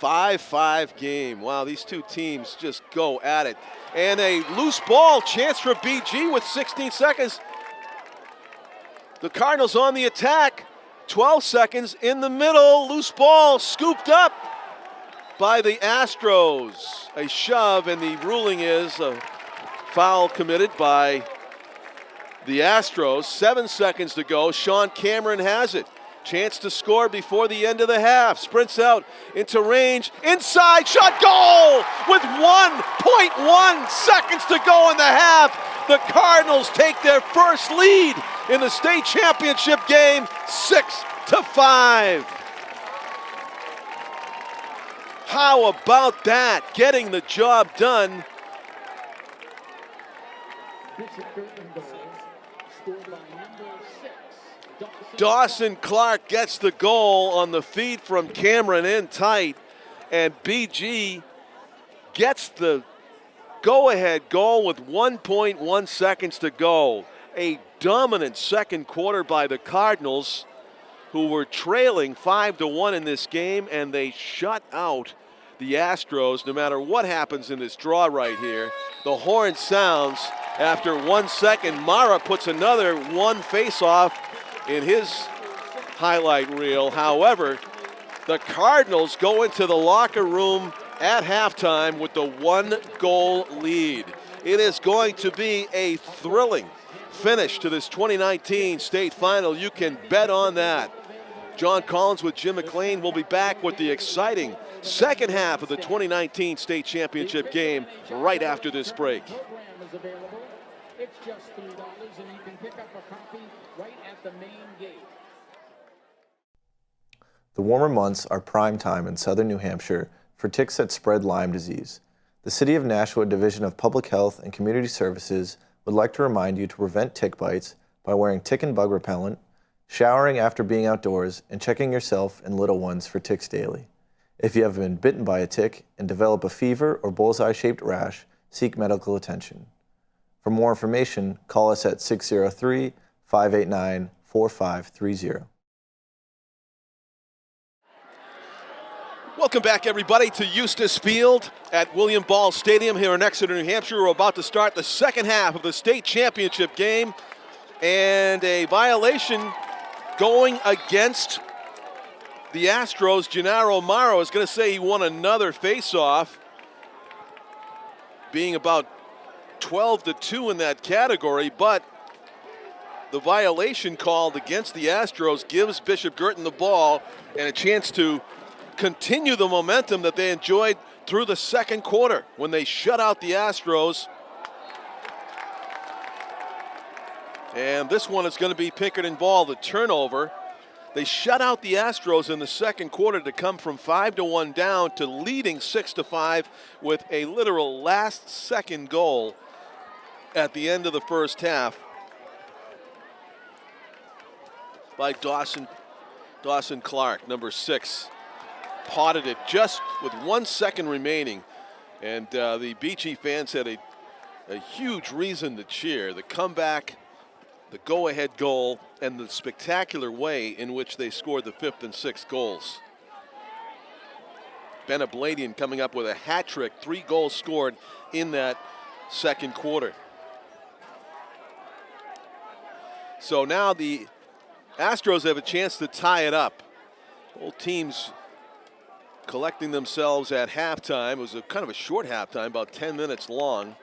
5-5 game. Wow, these two teams just go at it. And a loose ball, chance for BG with 16 seconds. The Cardinals on the attack. 12 seconds in the middle. Loose ball scooped up by the Astros. A shove, and the ruling is a foul committed by the Astros. 7 seconds to go. Sean Cameron has it. Chance to score before the end of the half. Sprints out into range. Inside shot, goal! With 1.1 seconds to go in the half. The Cardinals take their first lead in the state championship game, 6-5. How about that? Getting the job done. Dawson Clark gets the goal on the feed from Cameron in tight, and BG gets the go-ahead goal with 1.1 seconds to go. A dominant second quarter by the Cardinals, who were trailing 5-1 in this game, and they shut out the Astros. No matter what happens in this draw right here, the horn sounds after 1 second. Mara puts another one face-off in his highlight reel. However, the Cardinals go into the locker room at halftime with the 1-goal lead. It is going to be a thrilling finish to this 2019 state final. You can bet on that. John Collins with Jim McLean will be back with the exciting second half of the 2019 state championship game right after this break. It's just $3, and you can pick up a copy right at the main gate. The warmer months are prime time in southern New Hampshire for ticks that spread Lyme disease. The City of Nashua Division of Public Health and Community Services would like to remind you to prevent tick bites by wearing tick and bug repellent, showering after being outdoors, and checking yourself and little ones for ticks daily. If you have been bitten by a tick and develop a fever or bullseye-shaped rash, seek medical attention. For more information, call us at 603-589-4530. Welcome back, everybody, to Eustis Field at William Ball Stadium here in Exeter, New Hampshire. We're about to start the second half of the state championship game, and a violation going against the Astros. Gennaro Amaro is going to say he won another face-off, being about 12-2 in that category, but the violation called against the Astros gives Bishop Guertin the ball and a chance to continue the momentum that they enjoyed through the second quarter when they shut out the Astros. And this one is going to be Pinkerton ball, the turnover. They shut out the Astros in the second quarter to come from 5-1 down to leading 6-5 with a literal last-second goal at the end of the first half by Dawson Clark, number 6. Potted it just with 1 second remaining, and the Beachy fans had a huge reason to cheer. The comeback, the go-ahead goal, and the spectacular way in which they scored the 5th and 6th goals. Ben Abladian coming up with a hat trick, 3 goals scored in that second quarter. So now the Astros have a chance to tie it up. Both teams collecting themselves at halftime. It was a kind of a short halftime, about 10 minutes long.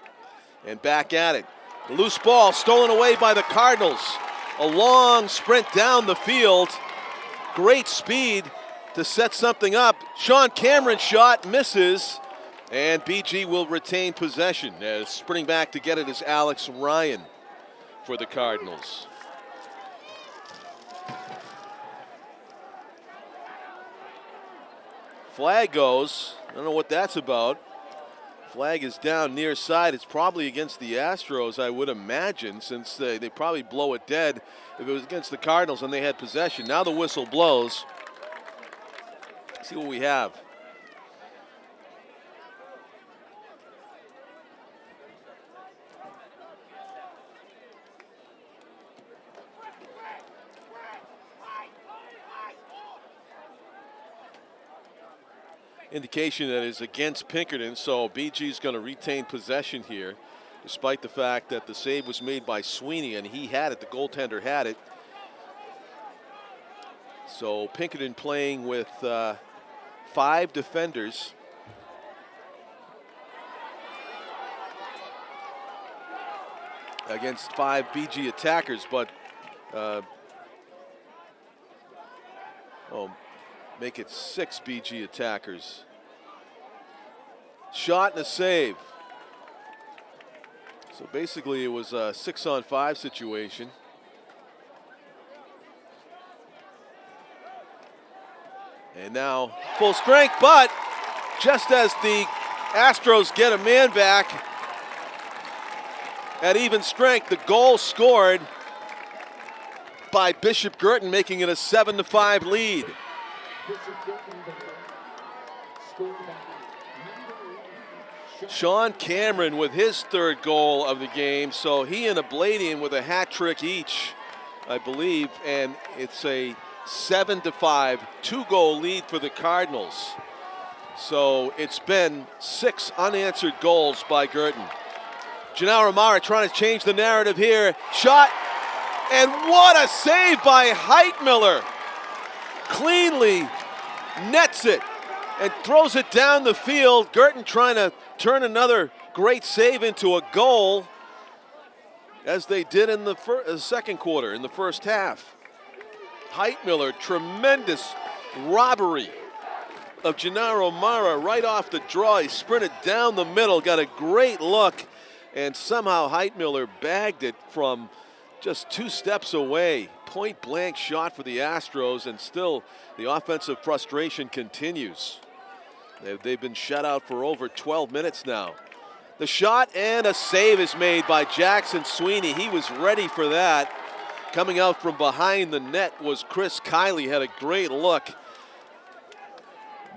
And back at it. The loose ball stolen away by the Cardinals. A long sprint down the field. Great speed to set something up. Sean Cameron's shot misses, and BG will retain possession. As sprinting back to get it is Alex Ryan for the Cardinals. Flag goes. I don't know what that's about. Flag is down near side. It's probably against the Astros, I would imagine, since they probably blow it dead if it was against the Cardinals and they had possession. Now the whistle blows. Let's see what we have. indication that is against Pinkerton, so BG's going to retain possession here, despite the fact that the save was made by Sweeney, and he had it, the goaltender had it. So Pinkerton playing with 5 defenders. Against 5 BG attackers, but make it 6 BG attackers. Shot and a save. So basically it was a 6-on-5 situation. And now full strength, but just as the Astros get a man back at even strength, the goal scored by Bishop Guertin, making it a 7-5 lead. Sean Cameron with his 3rd goal of the game, so he and Abladian with a hat trick each, I believe, and it's a 7-5 2-goal lead for the Cardinals. So it's been 6 unanswered goals by Guertin. Gennaro Mara trying to change the narrative here. Shot, and what a save by Heitmiller. Cleanly nets it and throws it down the field. Guertin trying to turn another great save into a goal, as they did in the second quarter, in the first half. Heitmiller, tremendous robbery of Gennaro Mara right off the draw. He sprinted down the middle, got a great look, and somehow Heitmiller bagged it from just 2 steps away. Point blank shot for the Astros, and still the offensive frustration continues. They've been shut out for over 12 minutes now. The shot and a save is made by Jackson Sweeney. He was ready for that. Coming out from behind the net was Chris Kiley, had a great look.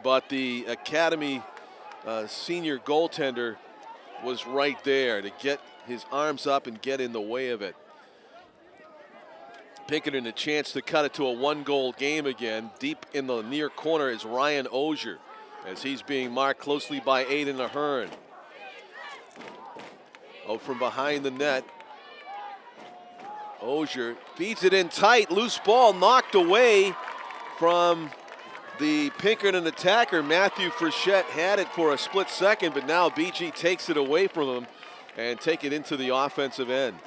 But the Academy senior goaltender was right there to get his arms up and get in the way of it. Pinkerton a chance to cut it to a 1-goal game again. Deep in the near corner is Ryan Ogier, as he's being marked closely by Aiden Ahern. Oh, from behind the net, Ogier feeds it in tight. Loose ball knocked away from the Pinkerton attacker. Matthew Frechette had it for a split second, but now BG takes it away from him and take it into the offensive end.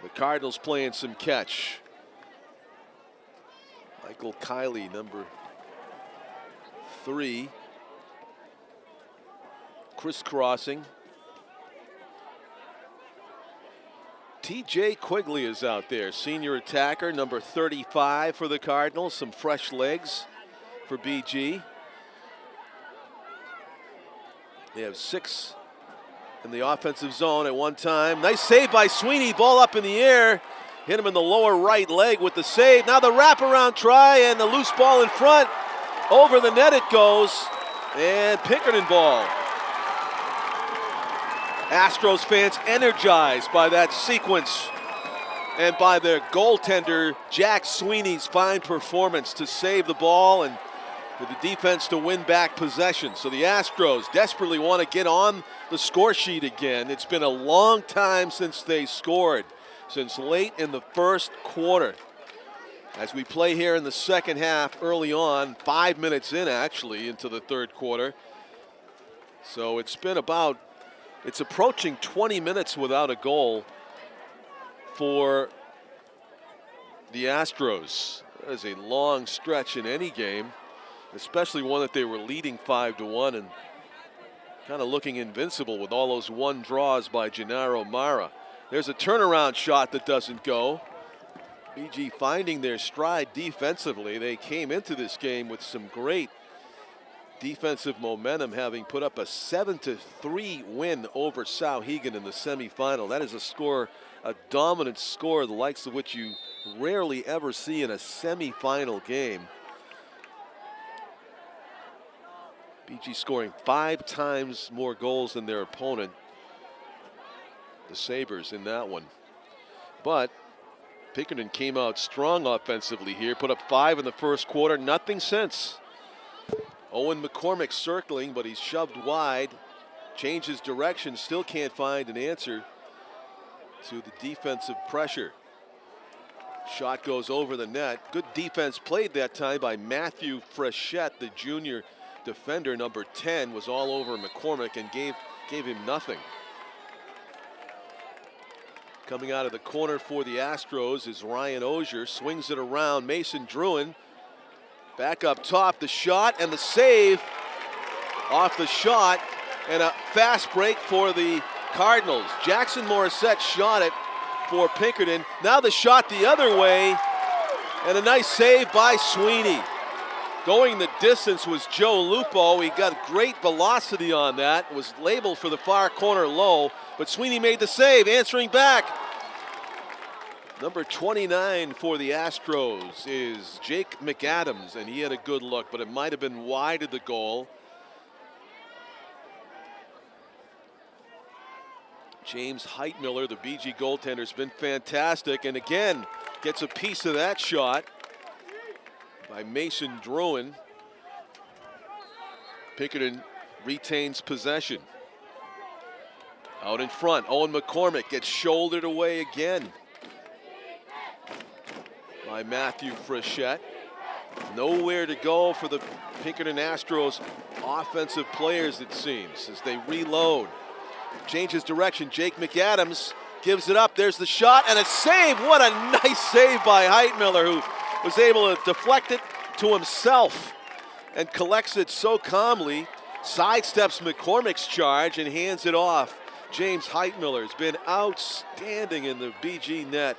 The Cardinals playing some catch. Michael Kiley, number 3. Crisscrossing. TJ Quigley is out there, senior attacker, number 35 for the Cardinals. Some fresh legs for BG. They have 6 in the offensive zone at one time. Nice save by Sweeney, ball up in the air. Hit him in the lower right leg with the save. Now the wraparound try and the loose ball in front. Over the net it goes, and Pinkerton ball. Astros fans energized by that sequence and by their goaltender Jack Sweeney's fine performance to save the ball and for the defense to win back possession. So the Astros desperately want to get on the score sheet again. It's been a long time since they scored, since late in the first quarter. As we play here in the second half early on, 5 minutes in actually into the third quarter. So it's been about, it's approaching 20 minutes without a goal for the Astros. That is a long stretch in any game, especially one that they were leading 5-1 and kind of looking invincible with all those 1 draws by Gennaro Mara. There's a turnaround shot that doesn't go. BG finding their stride defensively. They came into this game with some great defensive momentum, having put up a 7-3 win over Sauhegan in the semifinal. That is a score, a dominant score, the likes of which you rarely ever see in a semifinal game. BG scoring 5 times more goals than their opponent, the Sabres, in that one. But Pinkerton came out strong offensively here, put up 5 in the first quarter, nothing since. Owen McCormick circling, but he's shoved wide. Changes direction, still can't find an answer to the defensive pressure. Shot goes over the net. Good defense played that time by Matthew Frechette, the junior defender, number 10, was all over McCormick and gave him nothing. Coming out of the corner for the Astros is Ryan Osier, swings it around. Mason Druin back up top, the shot and the save off the shot, and a fast break for the Cardinals. Jackson Morissette shot it for Pinkerton. Now the shot the other way, and a nice save by Sweeney. Going the distance was Joe Lupo. He got great velocity on that. It was labeled for the far corner low, but Sweeney made the save, answering back. Number 29 for the Astros is Jake McAdams, and he had a good look, but it might have been wide of the goal. James Heitmiller, the BG goaltender, has been fantastic, and again gets a piece of that shot by Mason Druin. Pinkerton retains possession. Out in front, Owen McCormick gets shouldered away again by Matthew Frechette. Nowhere to go for the Pinkerton Astros offensive players, it seems, as they reload. Changes direction, Jake McAdams gives it up. There's the shot and a save. What a nice save by Heitmiller, who was able to deflect it to himself and collects it so calmly, sidesteps McCormick's charge and hands it off. James Heitmiller has been outstanding in the BG net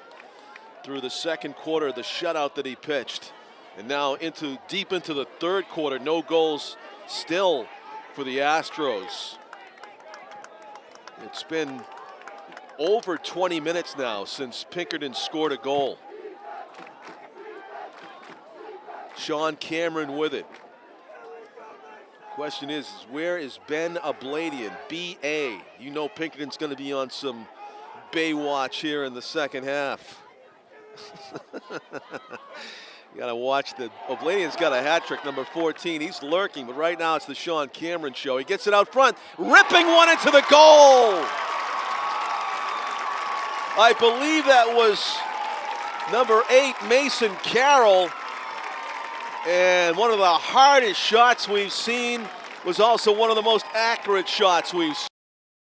through the second quarter, the shutout that he pitched. And now deep into the third quarter, no goals still for the Astros. It's been over 20 minutes now since Pinkerton scored a goal. Sean Cameron with it. Question is where is Ben Abladian, B.A.? You know Pinkerton's going to be on some Baywatch here in the second half. You got to watch the Abladian's got a hat trick, number 14. He's lurking, but right now it's the Sean Cameron show. He gets it out front, ripping one into the goal. I believe that was number 8, Mason Carroll. And one of the hardest shots we've seen was also one of the most accurate shots we've seen.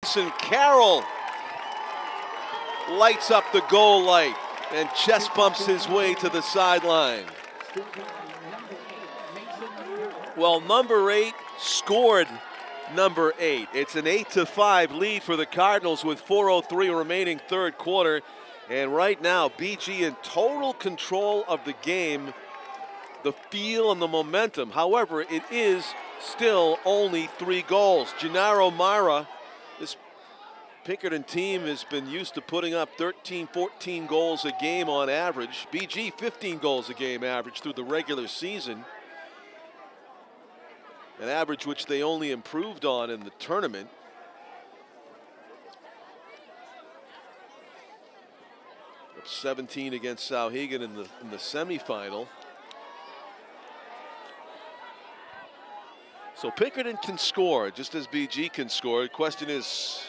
Mason Carroll lights up the goal light and chest bumps his way to the sideline. Well, number 8 scored number 8. It's an 8-5 lead for the Cardinals with 4:03 remaining third quarter. And right now, BG in total control of the game, the feel and the momentum. However, it is still only 3 goals. Gennaro Mara, this Pinkerton team has been used to putting up 13, 14 goals a game on average. BG 15 goals a game average through the regular season. An average which they only improved on in the tournament. Up 17 against Sauhegan in the semifinal. So Pinkerton can score just as BG can score. The question is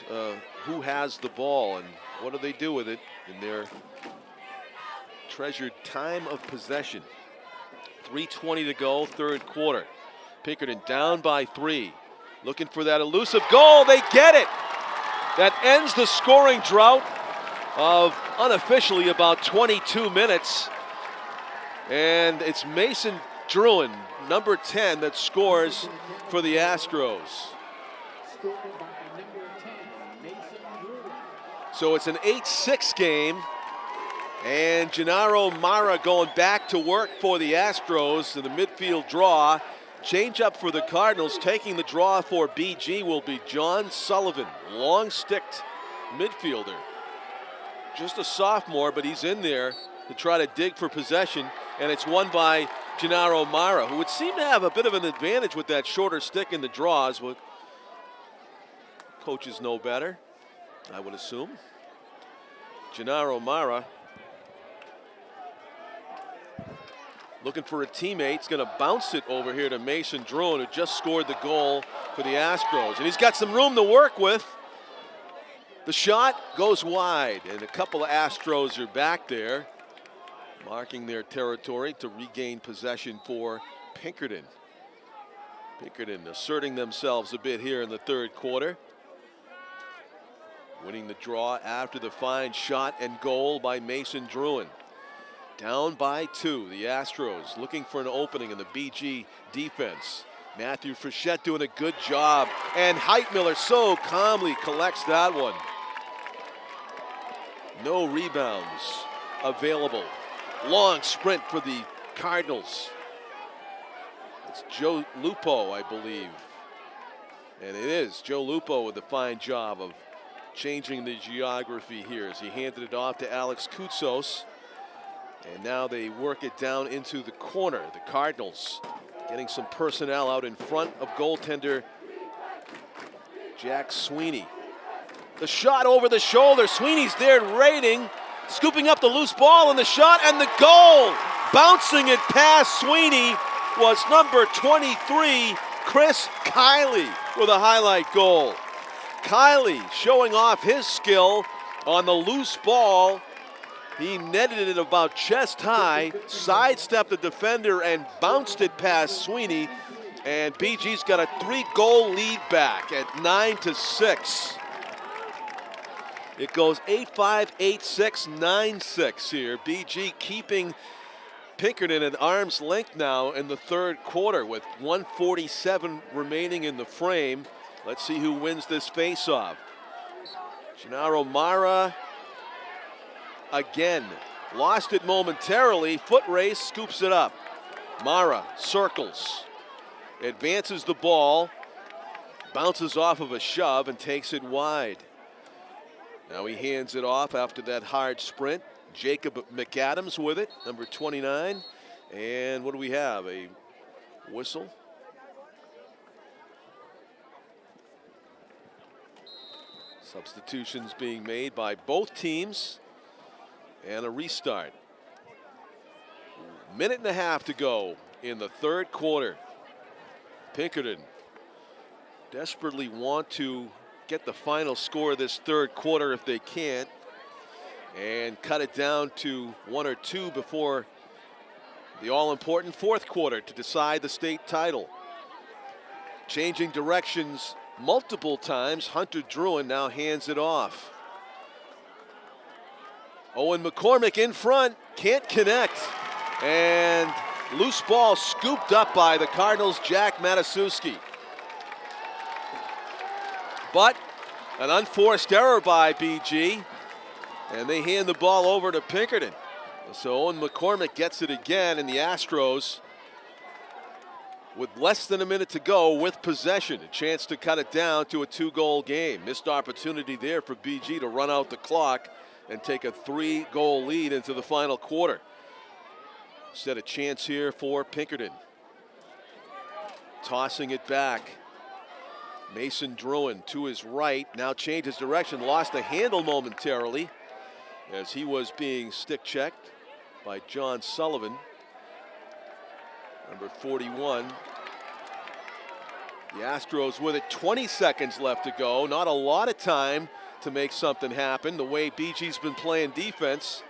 who has the ball and what do they do with it in their treasured time of possession. 3:20 to go, third quarter. Pinkerton down by 3. Looking for that elusive goal. They get it. That ends the scoring drought of unofficially about 22 minutes. And it's Mason Druin, number 10, that scores for the Astros. So it's an 8-6 game. And Gennaro Mara going back to work for the Astros in the midfield draw. Change up for the Cardinals. Taking the draw for BG will be John Sullivan, long-sticked midfielder. Just a sophomore, but he's in there to try to dig for possession. And it's won by Gennaro Mara, who would seem to have a bit of an advantage with that shorter stick in the draws. But coaches know better, I would assume. Gennaro Mara looking for a teammate. He's going to bounce it over here to Mason Druin, who just scored the goal for the Astros. And he's got some room to work with. The shot goes wide, and a couple of Astros are back there, marking their territory to regain possession for Pinkerton. Pinkerton asserting themselves a bit here in the third quarter. Winning the draw after the fine shot and goal by Mason Druin. Down by 2, the Astros looking for an opening in the BG defense. Matthew Frechette doing a good job, and Heitmiller so calmly collects that one. No rebounds available. Long sprint for the Cardinals. It's Joe Lupo, I believe. And it is Joe Lupo with a fine job of changing the geography here as he handed it off to Alex Koutsos. And now they work it down into the corner. The Cardinals getting some personnel out in front of goaltender Jack Sweeney. The shot over the shoulder. Sweeney's there raiding, scooping up the loose ball, and the shot and the goal. Bouncing it past Sweeney was number 23, Chris Kiley, with a highlight goal. Kiley showing off his skill on the loose ball. He netted it about chest high, sidestepped the defender, and bounced it past Sweeney. And BG's got a 3-goal lead back at 9-6. It goes 8-5, 8-6, 9-6 here. BG keeping Pinkerton at arm's length now in the third quarter with 1:47 remaining in the frame. Let's see who wins this faceoff. Gennaro Mara again. Lost it momentarily. Foot race, scoops it up. Mara circles. Advances the ball. Bounces off of a shove and takes it wide. Now he hands it off after that hard sprint. Jacob McAdams with it, number 29. And what do we have? A whistle. Substitutions being made by both teams. And a restart. Minute and a half to go in the third quarter. Pinkerton desperately want to get the final score of this third quarter if they can't, and cut it down to 1 or 2 before the all-important fourth quarter to decide the state title. Changing directions multiple times, Hunter Druin now hands it off. Owen McCormick in front, can't connect, and loose ball scooped up by the Cardinals' Jack Matasuski. But an unforced error by BG, and they hand the ball over to Pinkerton. So Owen McCormick gets it again, and the Astros, with less than a minute to go with possession, a chance to cut it down to a 2-goal game. Missed opportunity there for BG to run out the clock and take a 3-goal lead into the final quarter. Set a chance here for Pinkerton. Tossing it back. Mason Druin to his right, now changes direction, lost the handle momentarily as he was being stick checked by John Sullivan, number 41. The Astros with it, 20 seconds left to go. Not a lot of time to make something happen, the way BG's been playing defense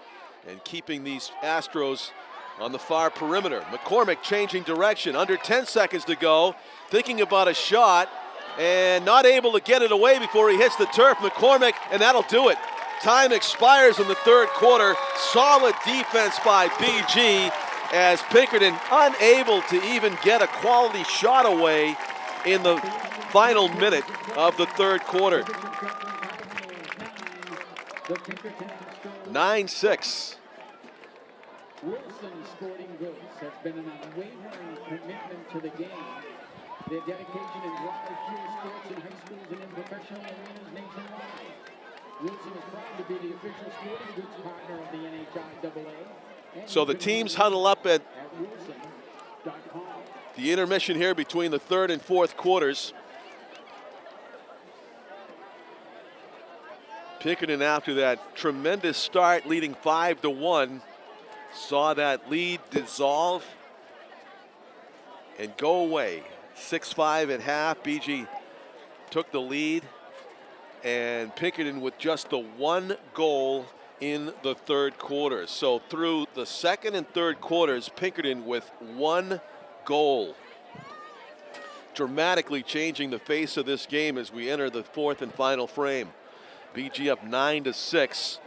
and keeping these Astros on the far perimeter. McCormick changing direction, under 10 seconds to go, thinking about a shot, and not able to get it away before he hits the turf. McCormick, and that'll do it. Time expires in the third quarter. Solid defense by BG as Pinkerton unable to even get a quality shot away in the final minute of the third quarter. 9-6. Wilson Sporting Goods has been an unwavering commitment to the game. Their dedication and drive fuels sports in high schools and in professional arenas nationwide. Wilson is proud to be the official sporting goods partner of the NHIAA. So the teams huddle up at wilson.com. the intermission here between the third and fourth quarters. Pinkerton, after that tremendous start leading 5-1, saw that lead dissolve and go away. 6-5 at half. BG took the lead, and Pinkerton with just the one goal in the third quarter. So through the second and third quarters, Pinkerton with one goal, dramatically changing the face of this game as we enter the fourth and final frame. BG up 9-6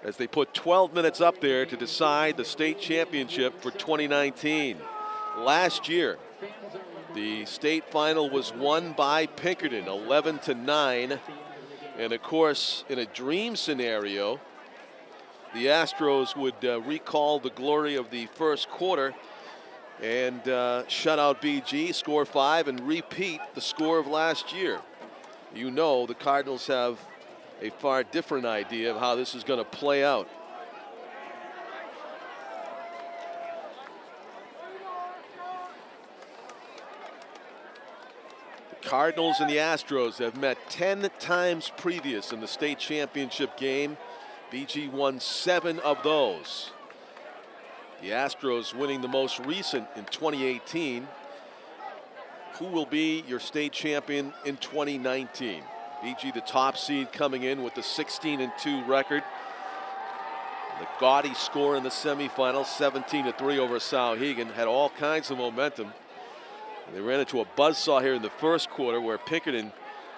as they put 12 minutes up there to decide the state championship for 2019. Last year, the state final was won by Pinkerton, 11-9. And of course, in a dream scenario, the Astros would recall the glory of the first quarter and shut out BG, score 5, and repeat the score of last year. You know the Cardinals have a far different idea of how this is going to play out. The Cardinals and the Astros have met 10 times previous in the state championship game. BG won 7 of those. The Astros winning the most recent in 2018. Who will be your state champion in 2019? BG, the top seed, coming in with the 16-2 record. The gaudy score in the semifinals, 17-3 over Sauhegan, had all kinds of momentum. They ran into a buzzsaw here in the first quarter where Pinkerton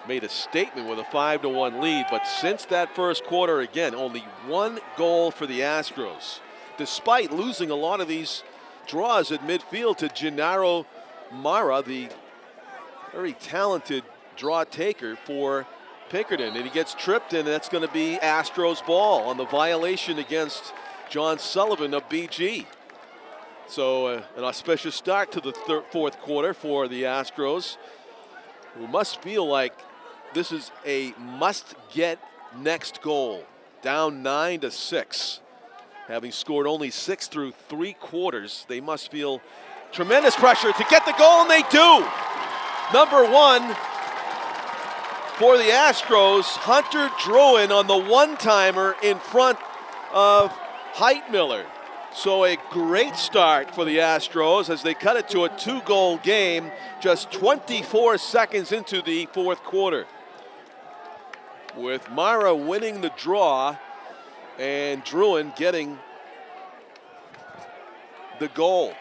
made a statement with a 5-1 lead, but since that first quarter, again, only one goal for the Astros, despite losing a lot of these draws at midfield to Gennaro Mara, the very talented draw taker for Pinkerton, and he gets tripped, and that's going to be Astros ball on the violation against John Sullivan of BG. So an auspicious start to the fourth quarter for the Astros, who must feel like this is a must-get next goal. Down 9-6. Having scored only 6 through 3 quarters, they must feel tremendous pressure to get the goal, and they do. Number 1 for the Astros, Hunter Druin on the one-timer in front of Heitmiller. So a great start for the Astros as they cut it to a 2-goal game just 24 seconds into the fourth quarter, with Mara winning the draw and Druin getting the goal.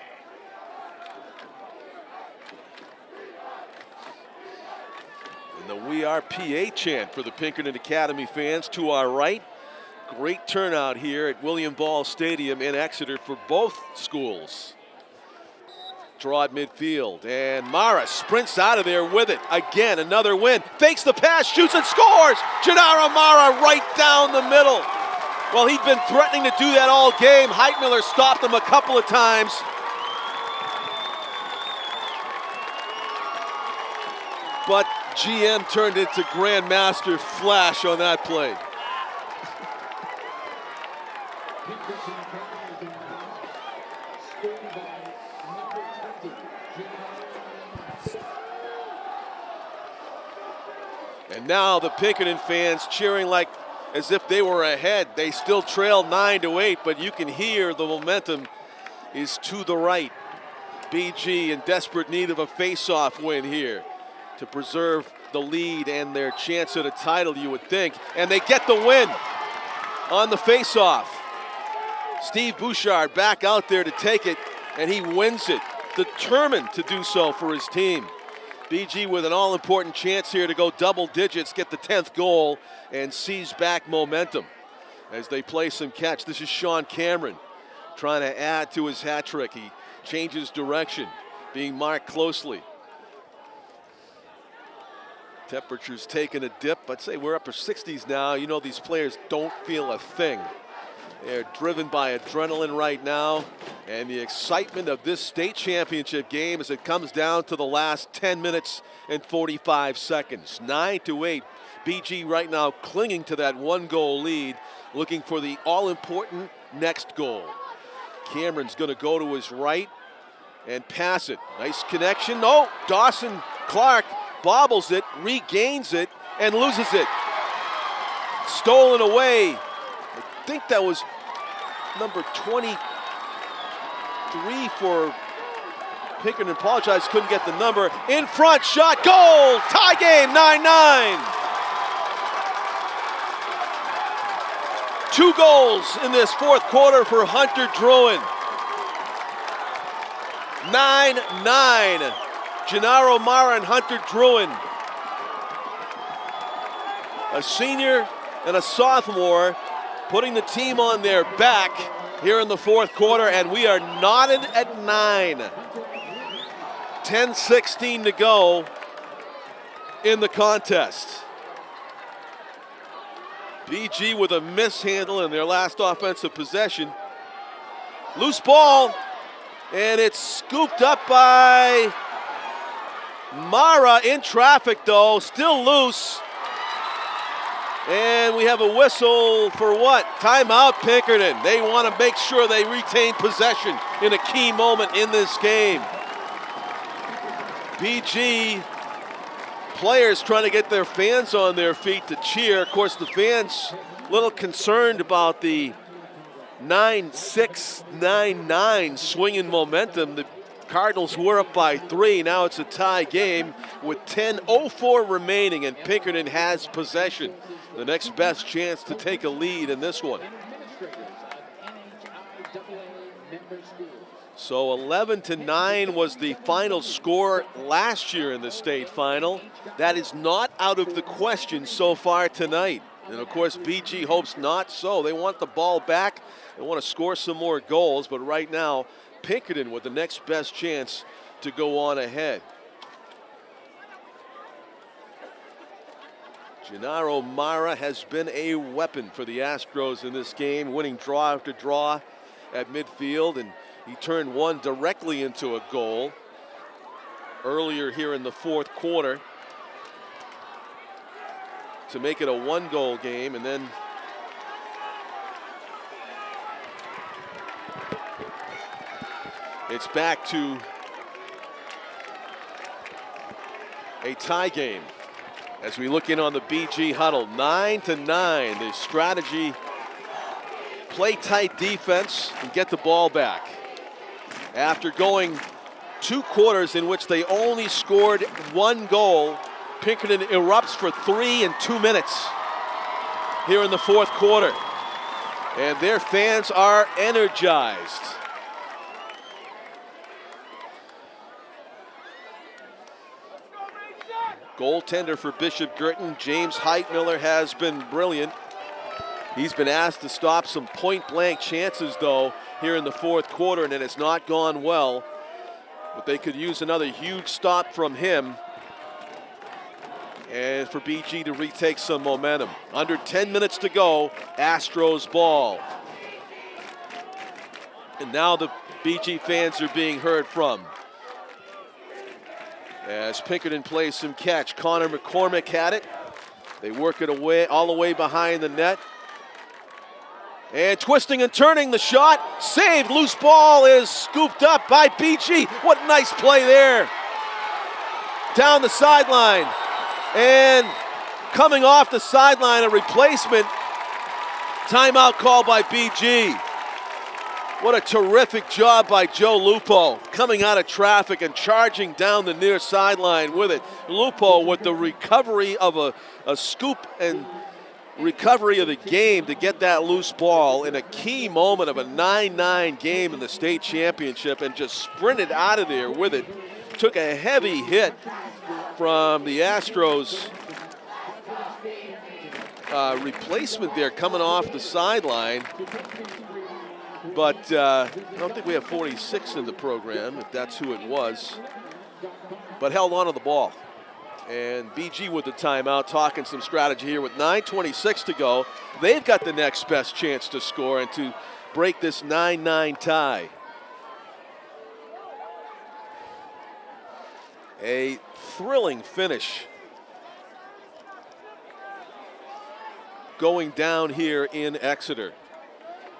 And the "We Are PA" chant for the Pinkerton Academy fans to our right. Great turnout here at William Ball Stadium in Exeter for both schools. Draw at midfield, and Mara sprints out of there with it. Again, another win. Fakes the pass, shoots and scores! Gennaro Mara right down the middle. Well, he'd been threatening to do that all game. Heitmiller stopped him a couple of times. But GM turned into Grandmaster Flash on that play. And now the Pinkerton fans cheering like as if they were ahead. They still trail 9-8, but you can hear the momentum is to the right. BG in desperate need of a face-off win here to preserve the lead and their chance at a title, you would think. And they get the win on the face-off. Steve Bouchard back out there to take it, and he wins it, determined to do so for his team. BG with an all-important chance here to go double digits, get the 10th goal, and seize back momentum as they play some catch. This is Sean Cameron trying to add to his hat trick. He changes direction, being marked closely. Temperature's taking a dip. I'd say we're upper 60s now. You know, these players don't feel a thing. They're driven by adrenaline right now, and the excitement of this state championship game as it comes down to the last 10 minutes and 45 seconds. 9-8. BG right now clinging to that 1-goal lead, looking for the all-important next goal. Cameron's going to go to his right and pass it. Nice connection. Oh, Dawson Clark bobbles it, regains it, and loses it. Stolen away. I think that was number 23 for Pinkerton apologized, couldn't get the number. In front, shot, goal! Tie game, 9-9. 2 goals in this fourth quarter for Hunter Druin. 9-9. Gennaro Mara and Hunter Druin. A senior and a sophomore putting the team on their back here in the fourth quarter, and we are knotted at 9. 10:16 to go in the contest. BG with a mishandle in their last offensive possession. Loose ball, and it's scooped up by Mara in traffic though, still loose. And we have a whistle for what? Timeout, Pinkerton. They want to make sure they retain possession in a key moment in this game. BG players trying to get their fans on their feet to cheer. Of course, the fans a little concerned about the 9-6, 9-9 swinging momentum. The Cardinals were up by 3. Now it's a tie game with 10:04 remaining, and Pinkerton has possession. The next best chance to take a lead in this one. So 11-9 was the final score last year in the state final. That is not out of the question so far tonight. And of course, BG hopes not so. They want the ball back. They want to score some more goals, but right now, Pinkerton with the next best chance to go on ahead. Gennaro Mara has been a weapon for the Astros in this game, winning draw after draw at midfield, and he turned one directly into a goal earlier here in the fourth quarter to make it a 1-goal game, and then it's back to a tie game as we look in on the BG huddle. 9-9, the strategy, play tight defense and get the ball back. After going 2 quarters in which they only scored 1 goal, Pinkerton erupts for 3 in 2 minutes here in the fourth quarter. And their fans are energized. Goaltender for Bishop Guertin, James Heitmiller, has been brilliant. He's been asked to stop some point-blank chances, though, here in the fourth quarter, and it has not gone well. But they could use another huge stop from him and for BG to retake some momentum. Under 10 minutes to go, Astros ball. And now the BG fans are being heard from. As Pinkerton plays some catch, Connor McCormick had it. They work it away, all the way behind the net. And twisting and turning, the shot, saved. Loose ball is scooped up by BG. What nice play there. Down the sideline. And coming off the sideline, a replacement. Timeout call by BG. What a terrific job by Joe Lupo, coming out of traffic and charging down the near sideline with it. Lupo with the recovery of a scoop and recovery of the game to get that loose ball in a key moment of a 9-9 game in the state championship, and just sprinted out of there with it. Took a heavy hit from the Astros replacement there coming off the sideline. But I don't think we have 46 in the program, if that's who it was. But held on to the ball. And BG with the timeout, talking some strategy here with 9:26 to go. They've got the next best chance to score and to break this 9-9 tie. A thrilling finish going down here in Exeter.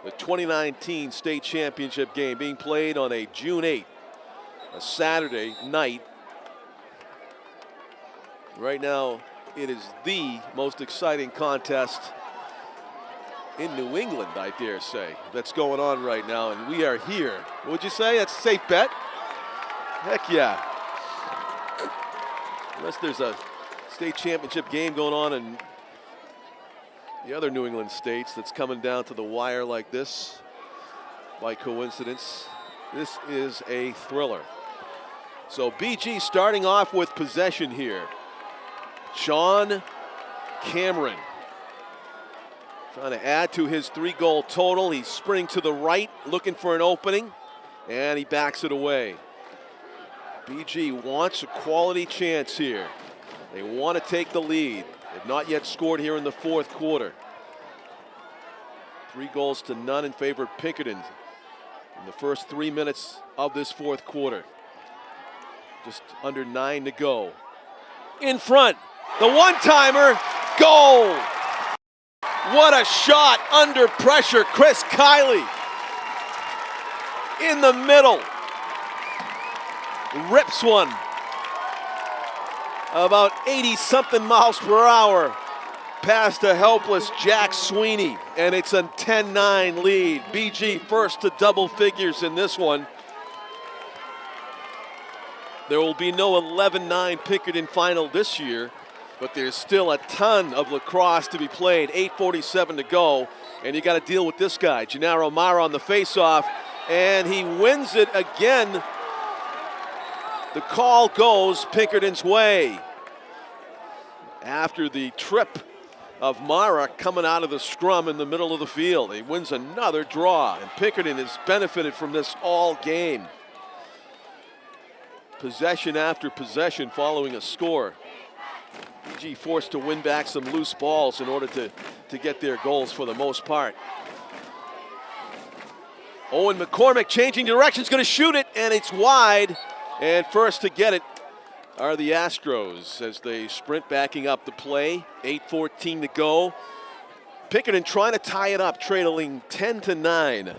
The 2019 state championship game being played on a June 8th, a Saturday night. Right now, it is the most exciting contest in New England, I dare say, that's going on right now, and we are here. What would you say? That's a safe bet? Heck yeah. Unless there's a state championship game going on in the other New England states that's coming down to the wire like this by coincidence. This is a thriller. So BG starting off with possession here. Sean Cameron trying to add to his 3-goal total. He's sprinting to the right, looking for an opening, and he backs it away. BG wants a quality chance here. They want to take the lead. They've not yet scored here in the fourth quarter. 3-0 in favor of Pinkerton in the first 3 minutes of this fourth quarter. Just under 9 to go. In front, the one-timer, goal! What a shot under pressure, Chris Kiley. In the middle, rips one about 80-something miles per hour past a helpless Jack Sweeney, and it's a 10-9 lead. BG first to double figures in this one. There will be no 11-9 Pinkerton final this year, but there's still a ton of lacrosse to be played. 8:47 to go, and you got to deal with this guy, Gennaro Mara, on the faceoff, and he wins it again. The call goes Pinkerton's way. After the trip of Mara coming out of the scrum in the middle of the field, he wins another draw, and Pinkerton has benefited from this all game. Possession after possession following a score. BG forced to win back some loose balls in order to get their goals for the most part. Owen McCormick changing directions, going to shoot it, and it's wide. And first to get it are the Astros as they sprint backing up the play. 8:14 to go. Pinkerton trying to tie it up, trailing 10-9.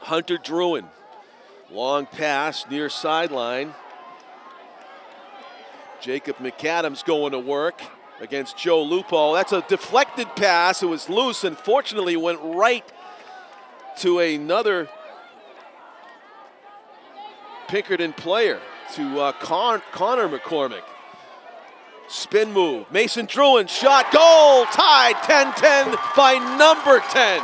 Hunter Druin. Long pass near sideline. Jacob McAdams going to work against Joe Lupo. That's a deflected pass. It was loose and fortunately went right to another Pinkerton player, to Connor McCormick. Spin move. Mason Druin shot. Goal! Tied 10-10 by number 10.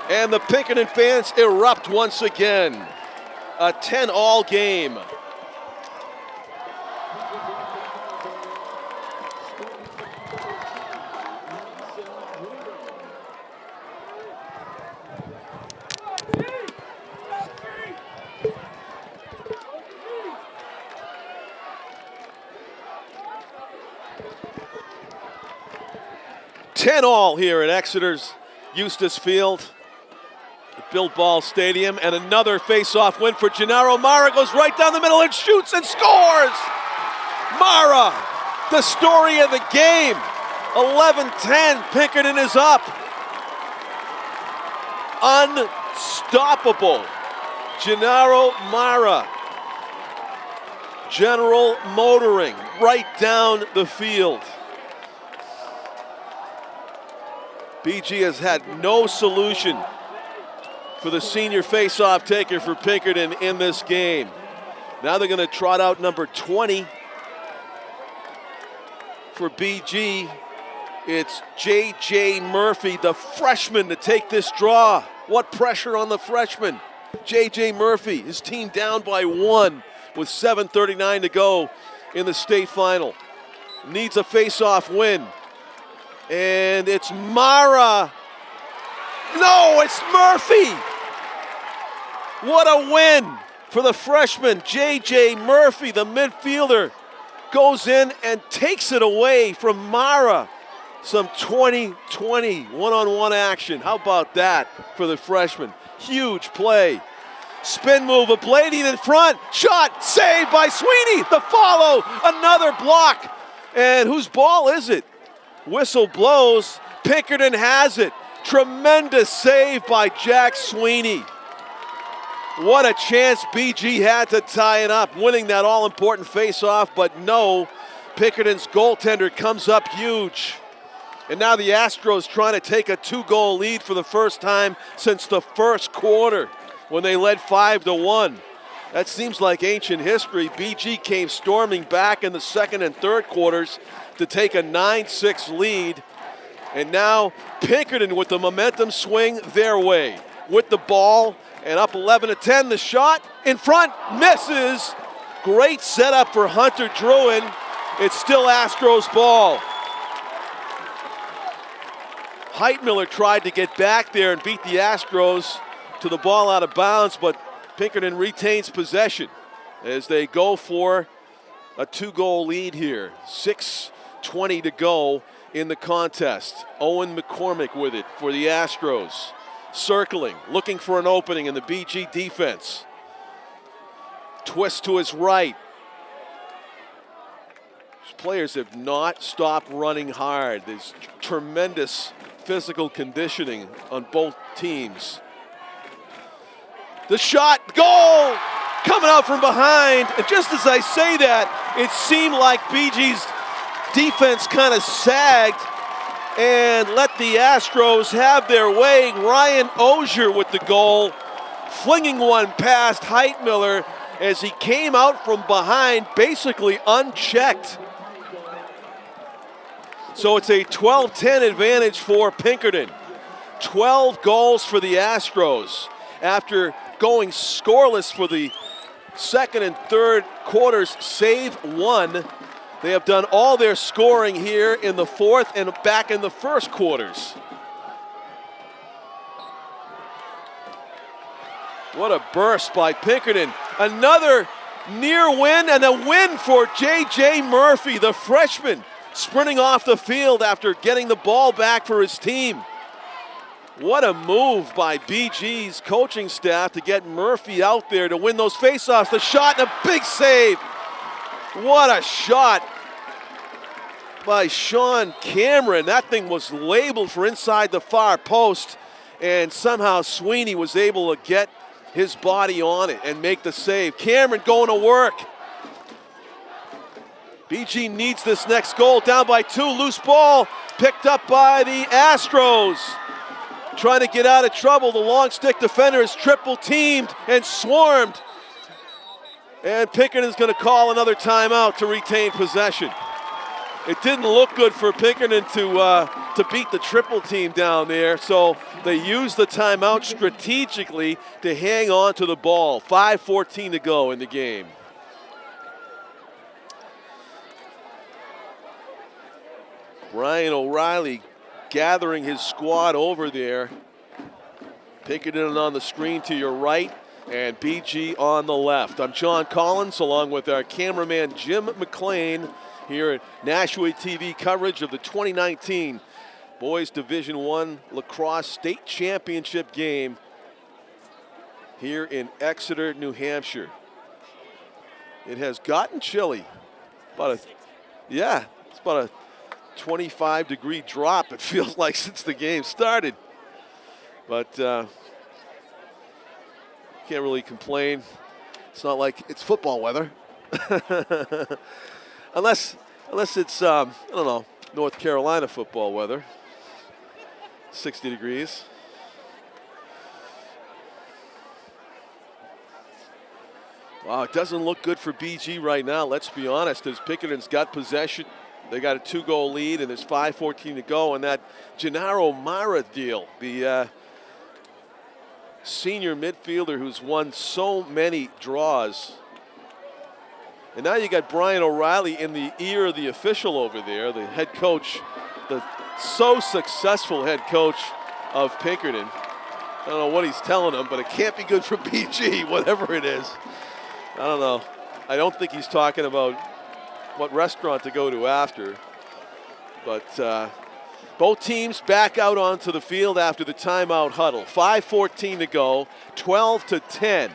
And the Pinkerton fans erupt once again. A 10-all game. All here at Exeter's Eustace Field, Bill Ball Stadium, and another face-off win for Gennaro Mara. Goes right down the middle and shoots and scores! Mara, the story of the game. 11-10, Pinkerton is up. Unstoppable. Gennaro Mara. General motoring right down the field. BG has had no solution for the senior face-off taker for Pinkerton in this game. Now they're going to trot out number 20 for BG. It's J.J. Murphy, the freshman, to take this draw. What pressure on the freshman. J.J. Murphy, his team down by 1 with 7:39 to go in the state final. Needs a face-off win. And it's Mara. No, it's Murphy. What a win for the freshman. J.J. Murphy, the midfielder, goes in and takes it away from Mara. Some 20-20 one-on-one action. How about that for the freshman? Huge play. Spin move, a Bladian in front. Shot, saved by Sweeney. The follow, another block. And whose ball is it? Whistle blows. Pinkerton has it. Tremendous save by Jack Sweeney. What a chance BG had to tie it up, winning that all-important face-off, but no, Pinkerton's goaltender comes up huge. And now the Astros trying to take a 2-goal lead for the first time since the first quarter when they led 5-1. That seems like ancient history. BG came storming back in the second and third quarters to take a 9-6 lead. And now Pinkerton with the momentum swing their way. With the ball and up 11-10, the shot in front, misses. Great setup for Hunter Druin. It's still Astros ball. Heitmiller tried to get back there and beat the Astros to the ball out of bounds, but Pinkerton retains possession as they go for a 2-goal lead here. 6:20 to go in the contest. Owen McCormick with it for the Astros. Circling, looking for an opening in the BG defense. Twist to his right. These players have not stopped running hard. There's tremendous physical conditioning on both teams. The shot, goal! Coming out from behind. And just as I say that, it seemed like BG's defense kind of sagged and let the Astros have their way. Ryan Ozier with the goal, flinging one past Heitmiller as he came out from behind, basically unchecked. So it's a 12-10 advantage for Pinkerton. 12 goals for the Astros. After going scoreless for the second and third quarters, save one. They have done all their scoring here in the fourth and back in the first quarters. What a burst by Pinkerton. Another near win and a win for J.J. Murphy, the freshman, sprinting off the field after getting the ball back for his team. What a move by BG's coaching staff to get Murphy out there to win those faceoffs. The shot and a big save. What a shot by Sean Cameron. That thing was labeled for inside the far post, and somehow Sweeney was able to get his body on it and make the save. Cameron going to work. BG needs this next goal, down by 2, loose ball, picked up by the Astros. Trying to get out of trouble, the long stick defender is triple teamed and swarmed. And Pinkerton is going to call another timeout to retain possession. It didn't look good for Pinkerton to beat the triple team down there, so they used the timeout strategically to hang on to the ball. 5:14 to go in the game. Brian O'Reilly gathering his squad over there. Pinkerton on the screen to your right, and BG on the left. I'm John Collins, along with our cameraman Jim McLean, here at Nashua TV coverage of the 2019 Boys Division I Lacrosse State Championship game here in Exeter, New Hampshire. It has gotten chilly. It's about a 25-degree drop, it feels like, since the game started. But can't really complain. It's not like it's football weather. Unless it's, I don't know, North Carolina football weather. 60 degrees. Wow, it doesn't look good for BG right now, let's be honest, as Pinkerton's got possession. They got a 2-goal lead, and there's 5:14 to go. And that Gennaro Mara deal, the senior midfielder who's won so many draws. And now you got Brian O'Reilly in the ear of the official over there, the head coach, the so successful head coach of Pinkerton. I don't know what he's telling them, but it can't be good for BG, whatever it is. I don't know. I don't think he's talking about what restaurant to go to after. But both teams back out onto the field after the timeout huddle. 5:14 to go, 12-10.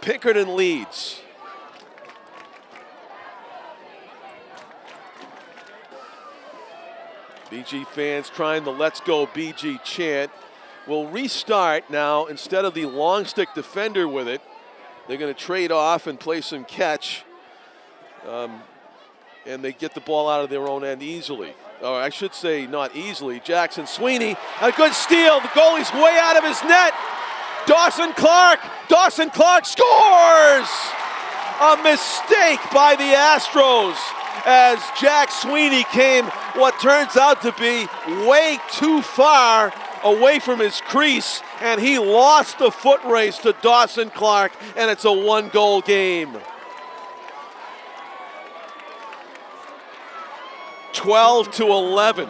Pinkerton leads. BG fans trying the "Let's Go BG" chant. Will restart now. Instead of the long stick defender with it, they're going to trade off and play some catch. And they get the ball out of their own end easily. or I should say not easily. Jackson Sweeney, a good steal. The goalie's way out of his net. Dawson Clark scores! A mistake by the Astros as Jack Sweeney came what turns out to be way too far away from his crease, and he lost the foot race to Dawson Clark, and it's a 1-goal game. 12-11.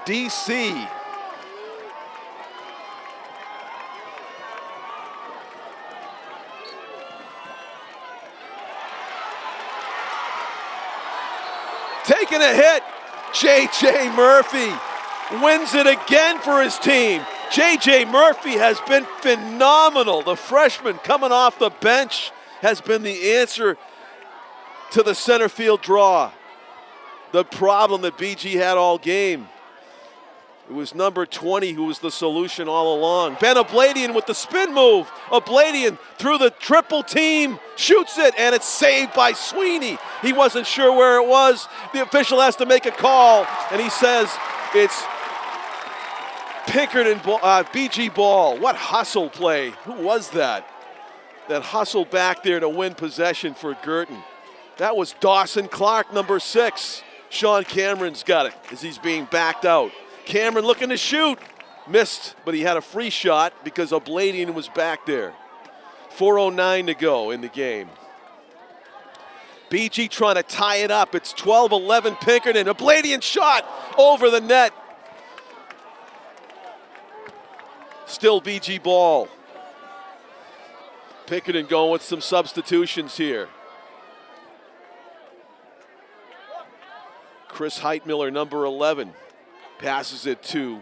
DC. Taking a hit, J.J. Murphy wins it again for his team. J.J. Murphy has been phenomenal. The freshman coming off the bench has been the answer to the center field draw. The problem that BG had all game. It was number 20 who was the solution all along. Ben Abladian with the spin move. Abladian through the triple team, shoots it, and it's saved by Sweeney. He wasn't sure where it was. The official has to make a call, and he says it's Pinkerton, BG ball. What hustle play. Who was that? That hustled back there to win possession for Guertin. That was Dawson Clark, number 6. Sean Cameron's got it as he's being backed out. Cameron looking to shoot. Missed, but he had a free shot because Abladian was back there. 4:09 to go in the game. BG trying to tie it up. It's 12-11 Pinkerton. Abladian shot over the net. Still BG ball. Pinkerton going with some substitutions here. Chris Heitmiller, number 11. Passes it to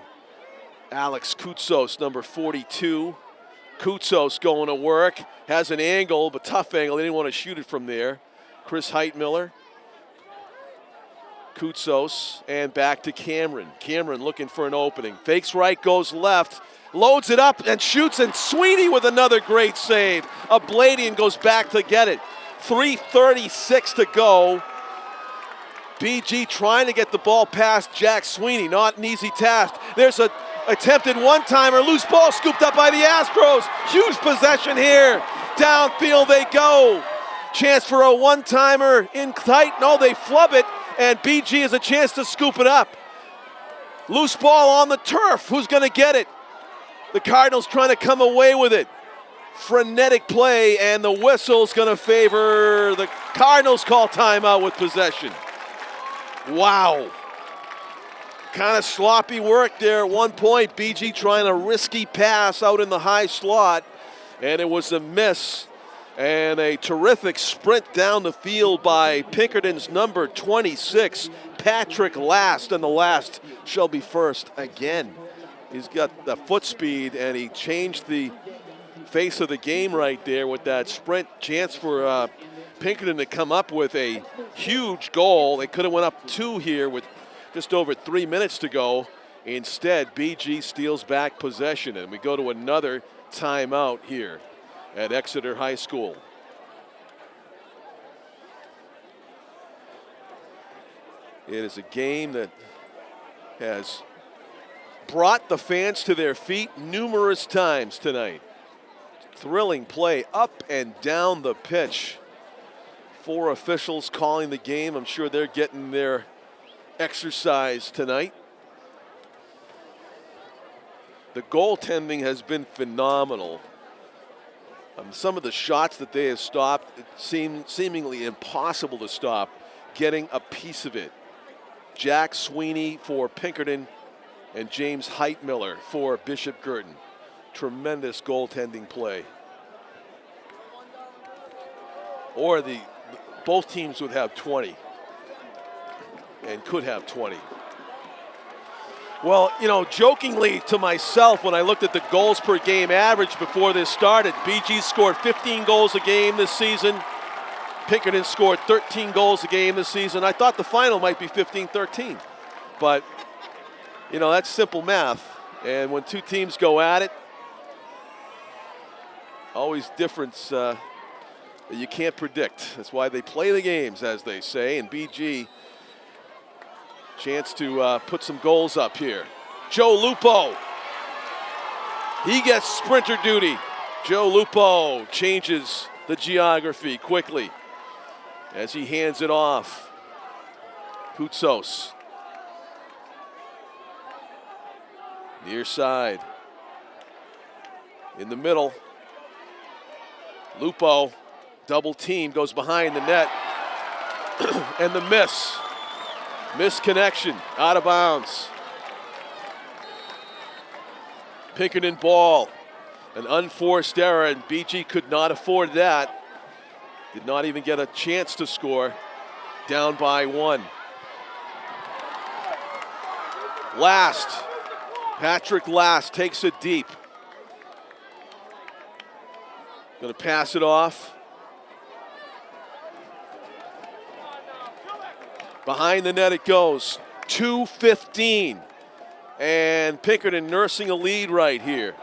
Alex Koutsos, number 42. Koutsos going to work. Has an angle, but tough angle. They didn't want to shoot it from there. Chris Heitmiller. Koutsos, and back to Cameron. Cameron looking for an opening. Fakes right, goes left. Loads it up and shoots, and Sweeney with another great save. Abladian goes back to get it. 3:36 to go. BG trying to get the ball past Jack Sweeney. Not an easy task. There's an attempted one-timer. Loose ball scooped up by the Astros. Huge possession here. Downfield they go. Chance for a one-timer in tight. No, they flub it, and BG has a chance to scoop it up. Loose ball on the turf. Who's going to get it? The Cardinals trying to come away with it. Frenetic play, and the whistle's going to favor the Cardinals. Call timeout with possession. Wow. Kind of sloppy work there at one point. BG trying a risky pass out in the high slot, and it was a miss. And a terrific sprint down the field by Pinkerton's number 26, Patrick Last, and the last shall be first again. He's got the foot speed, and he changed the face of the game right there with that sprint. Chance for Pinkerton to come up with a huge goal. They could have went up 2 here with just over 3 minutes to go. Instead, BG steals back possession, and we go to another timeout here at Exeter High School. It is a game that has brought the fans to their feet numerous times tonight. Thrilling play up and down the pitch. 4 officials calling the game. I'm sure they're getting their exercise tonight. The goaltending has been phenomenal. Some of the shots that they have stopped, it seemed seemingly impossible to stop, getting a piece of it. Jack Sweeney for Pinkerton and James Heitmiller for Bishop Guertin. Tremendous goaltending play. Or both teams would have 20 and could have 20. Well, you know, jokingly to myself, when I looked at the goals per game average before this started, BG scored 15 goals a game this season. Pinkerton scored 13 goals a game this season. I thought the final might be 15-13. But, you know, that's simple math. And when 2 teams go at it, always difference that you can't predict. That's why they play the games, as they say, and BG, chance to put some goals up here. Joe Lupo, he gets sprinter duty. Joe Lupo changes the geography quickly as he hands it off. Poutsos. Near side. In the middle. Lupo, double team, goes behind the net. And the miss. Misconnection, out of bounds. Pinkerton ball. An unforced error, and BG could not afford that. Did not even get a chance to score. Down by 1. Last. Patrick Last takes it deep. Gonna pass it off. Behind the net it goes. 2:15. And Pinkerton nursing a lead right here.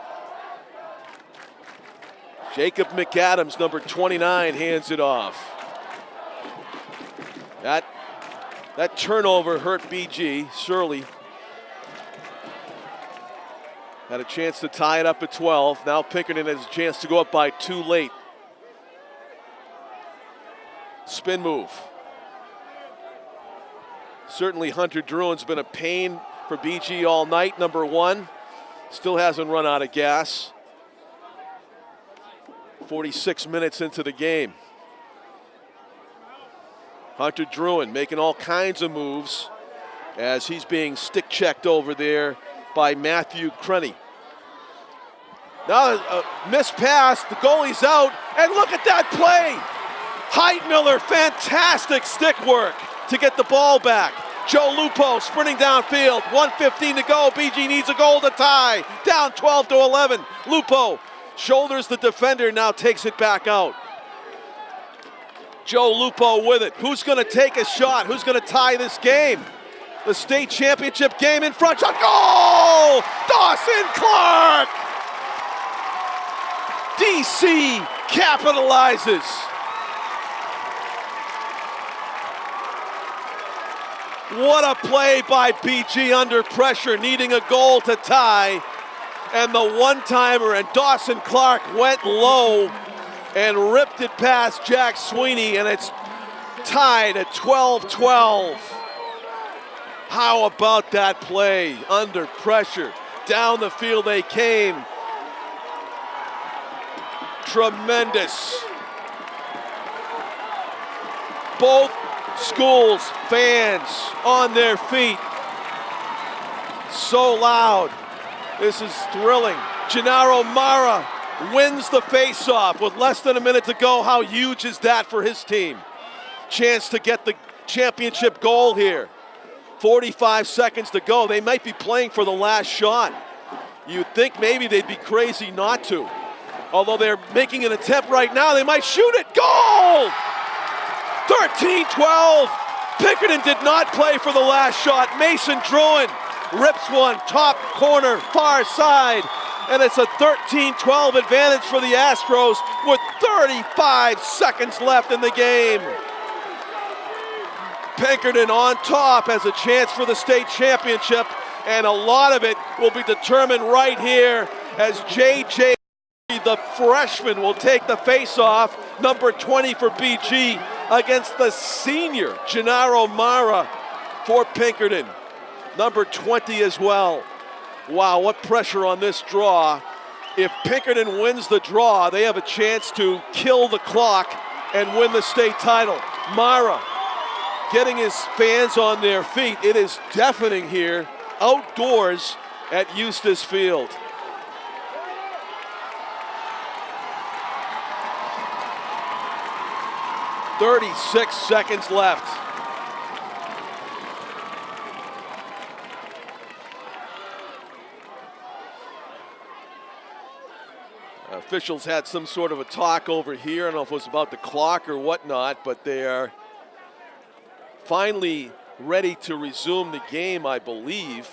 Jacob McAdams, number 29, hands it off. That turnover hurt BG. Shirley had a chance to tie it up at 12. Now Pinkerton has a chance to go up by 2 late. Spin move. Certainly Hunter Druin's been a pain for BG all night, number 1. Still hasn't run out of gas. 46 minutes into the game. Hunter Druin making all kinds of moves as he's being stick checked over there by Matthew Crenny. Now a missed pass, the goalie's out, and look at that play. Heidmiller, fantastic stick work to get the ball back. Joe Lupo sprinting downfield, 1:15 to go. BG needs a goal to tie. Down 12-11. Lupo shoulders the defender, now takes it back out. Joe Lupo with it. Who's going to take a shot? Who's going to tie this game? The state championship game in front. Shot, goal! Dawson Clark! DC capitalizes. What a play by BG under pressure, needing a goal to tie. And the one-timer, and Dawson Clark went low and ripped it past Jack Sweeney, and it's tied at 12-12. How about that play? Under pressure. Down the field they came. Tremendous. Both schools, fans on their feet. So loud. This is thrilling. Gennaro Mara wins the faceoff with less than a minute to go. How huge is that for his team? Chance to get the championship goal here. 45 seconds to go. They might be playing for the last shot. You'd think maybe they'd be crazy not to. Although they're making an attempt right now, they might shoot it. Goal! 13-12. Pinkerton did not play for the last shot. Mason Druin rips one, top corner, far side. And it's a 13-12 advantage for the Astros with 35 seconds left in the game. Pinkerton on top has a chance for the state championship, and a lot of it will be determined right here as J.J. the freshman will take the face-off, number 20 for BG, against the senior Gennaro Mara for Pinkerton, number 20 as well. Wow, what pressure on this draw. If Pinkerton wins the draw, they have a chance to kill the clock and win the state title. Mara getting his fans on their feet. It is deafening here outdoors at Eustis Field. "36 seconds left. Officials had some sort of a talk over here. I don't know if it was about the clock or whatnot, but they are finally ready to resume the game, I believe.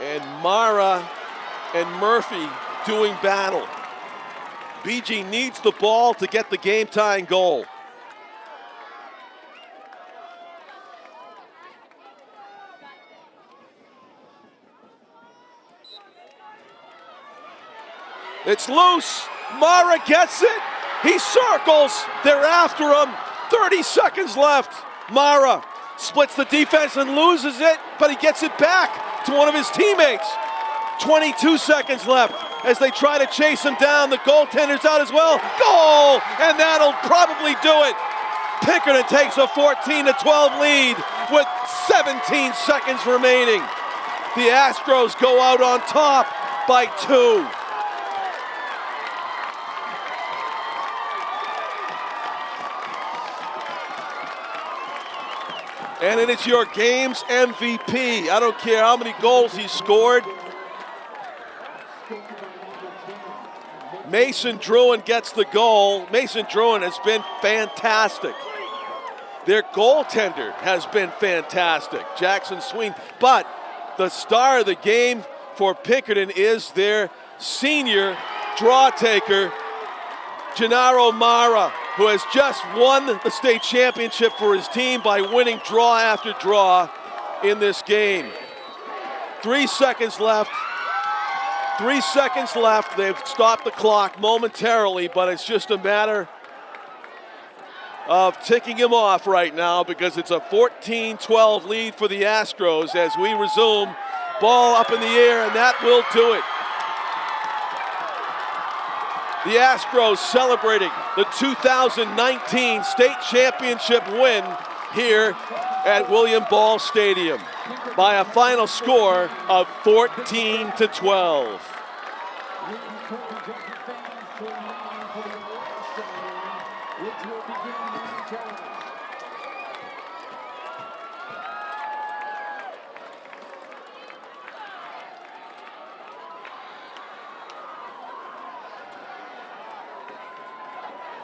And Mara and Murphy doing battle. BG needs the ball to get the game-tying goal. It's loose. Mara gets it. He circles. They're after him. 30 seconds left. Mara splits the defense and loses it, but he gets it back to one of his teammates. 22 seconds left as they try to chase him down. The goaltender's out as well. Goal! And that'll probably do it. Pinkerton takes a 14-12 lead with 17 seconds remaining. The Astros go out on top by 2. And it is your game's MVP. I don't care how many goals he scored. Mason Druin gets the goal. Mason Druin has been fantastic. Their goaltender has been fantastic, Jackson Sween. But the star of the game for Pinkerton is their senior draw taker, Gennaro Mara, who has just won the state championship for his team by winning draw after draw in this game. 3 seconds left. 3 seconds left. They've stopped the clock momentarily, but it's just a matter of ticking him off right now because it's a 14-12 lead for the Astros as we resume. Ball up in the air, and that will do it. The Astros celebrating the 2019 state championship win here at William Ball Stadium by a final score of 14-12.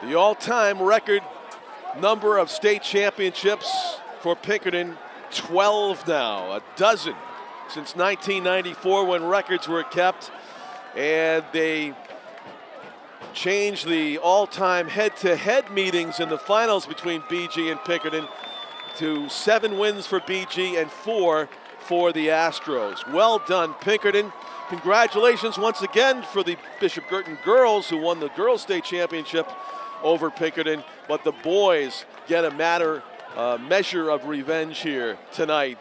The all-time record number of state championships for Pinkerton, 12 now, a dozen since 1994 when records were kept, and they changed the all-time head-to-head meetings in the finals between BG and Pinkerton to 7 wins for BG and 4 for the Astros. Well done, Pinkerton. Congratulations once again for the Bishop Guertin girls who won the girls state championship over Pinkerton, but the boys get a measure of revenge here tonight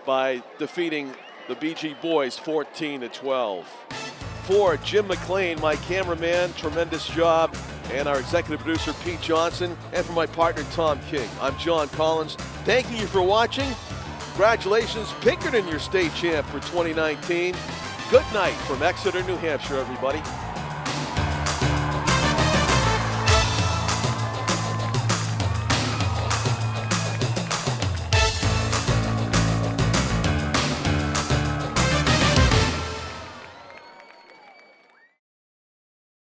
by defeating the BG boys 14-12. For Jim McLean, my cameraman, tremendous job, and our executive producer Pete Johnson, and for my partner Tom King, I'm John Collins. Thanking you for watching. Congratulations, Pinkerton, your state champ for 2019. Good night from Exeter, New Hampshire, everybody.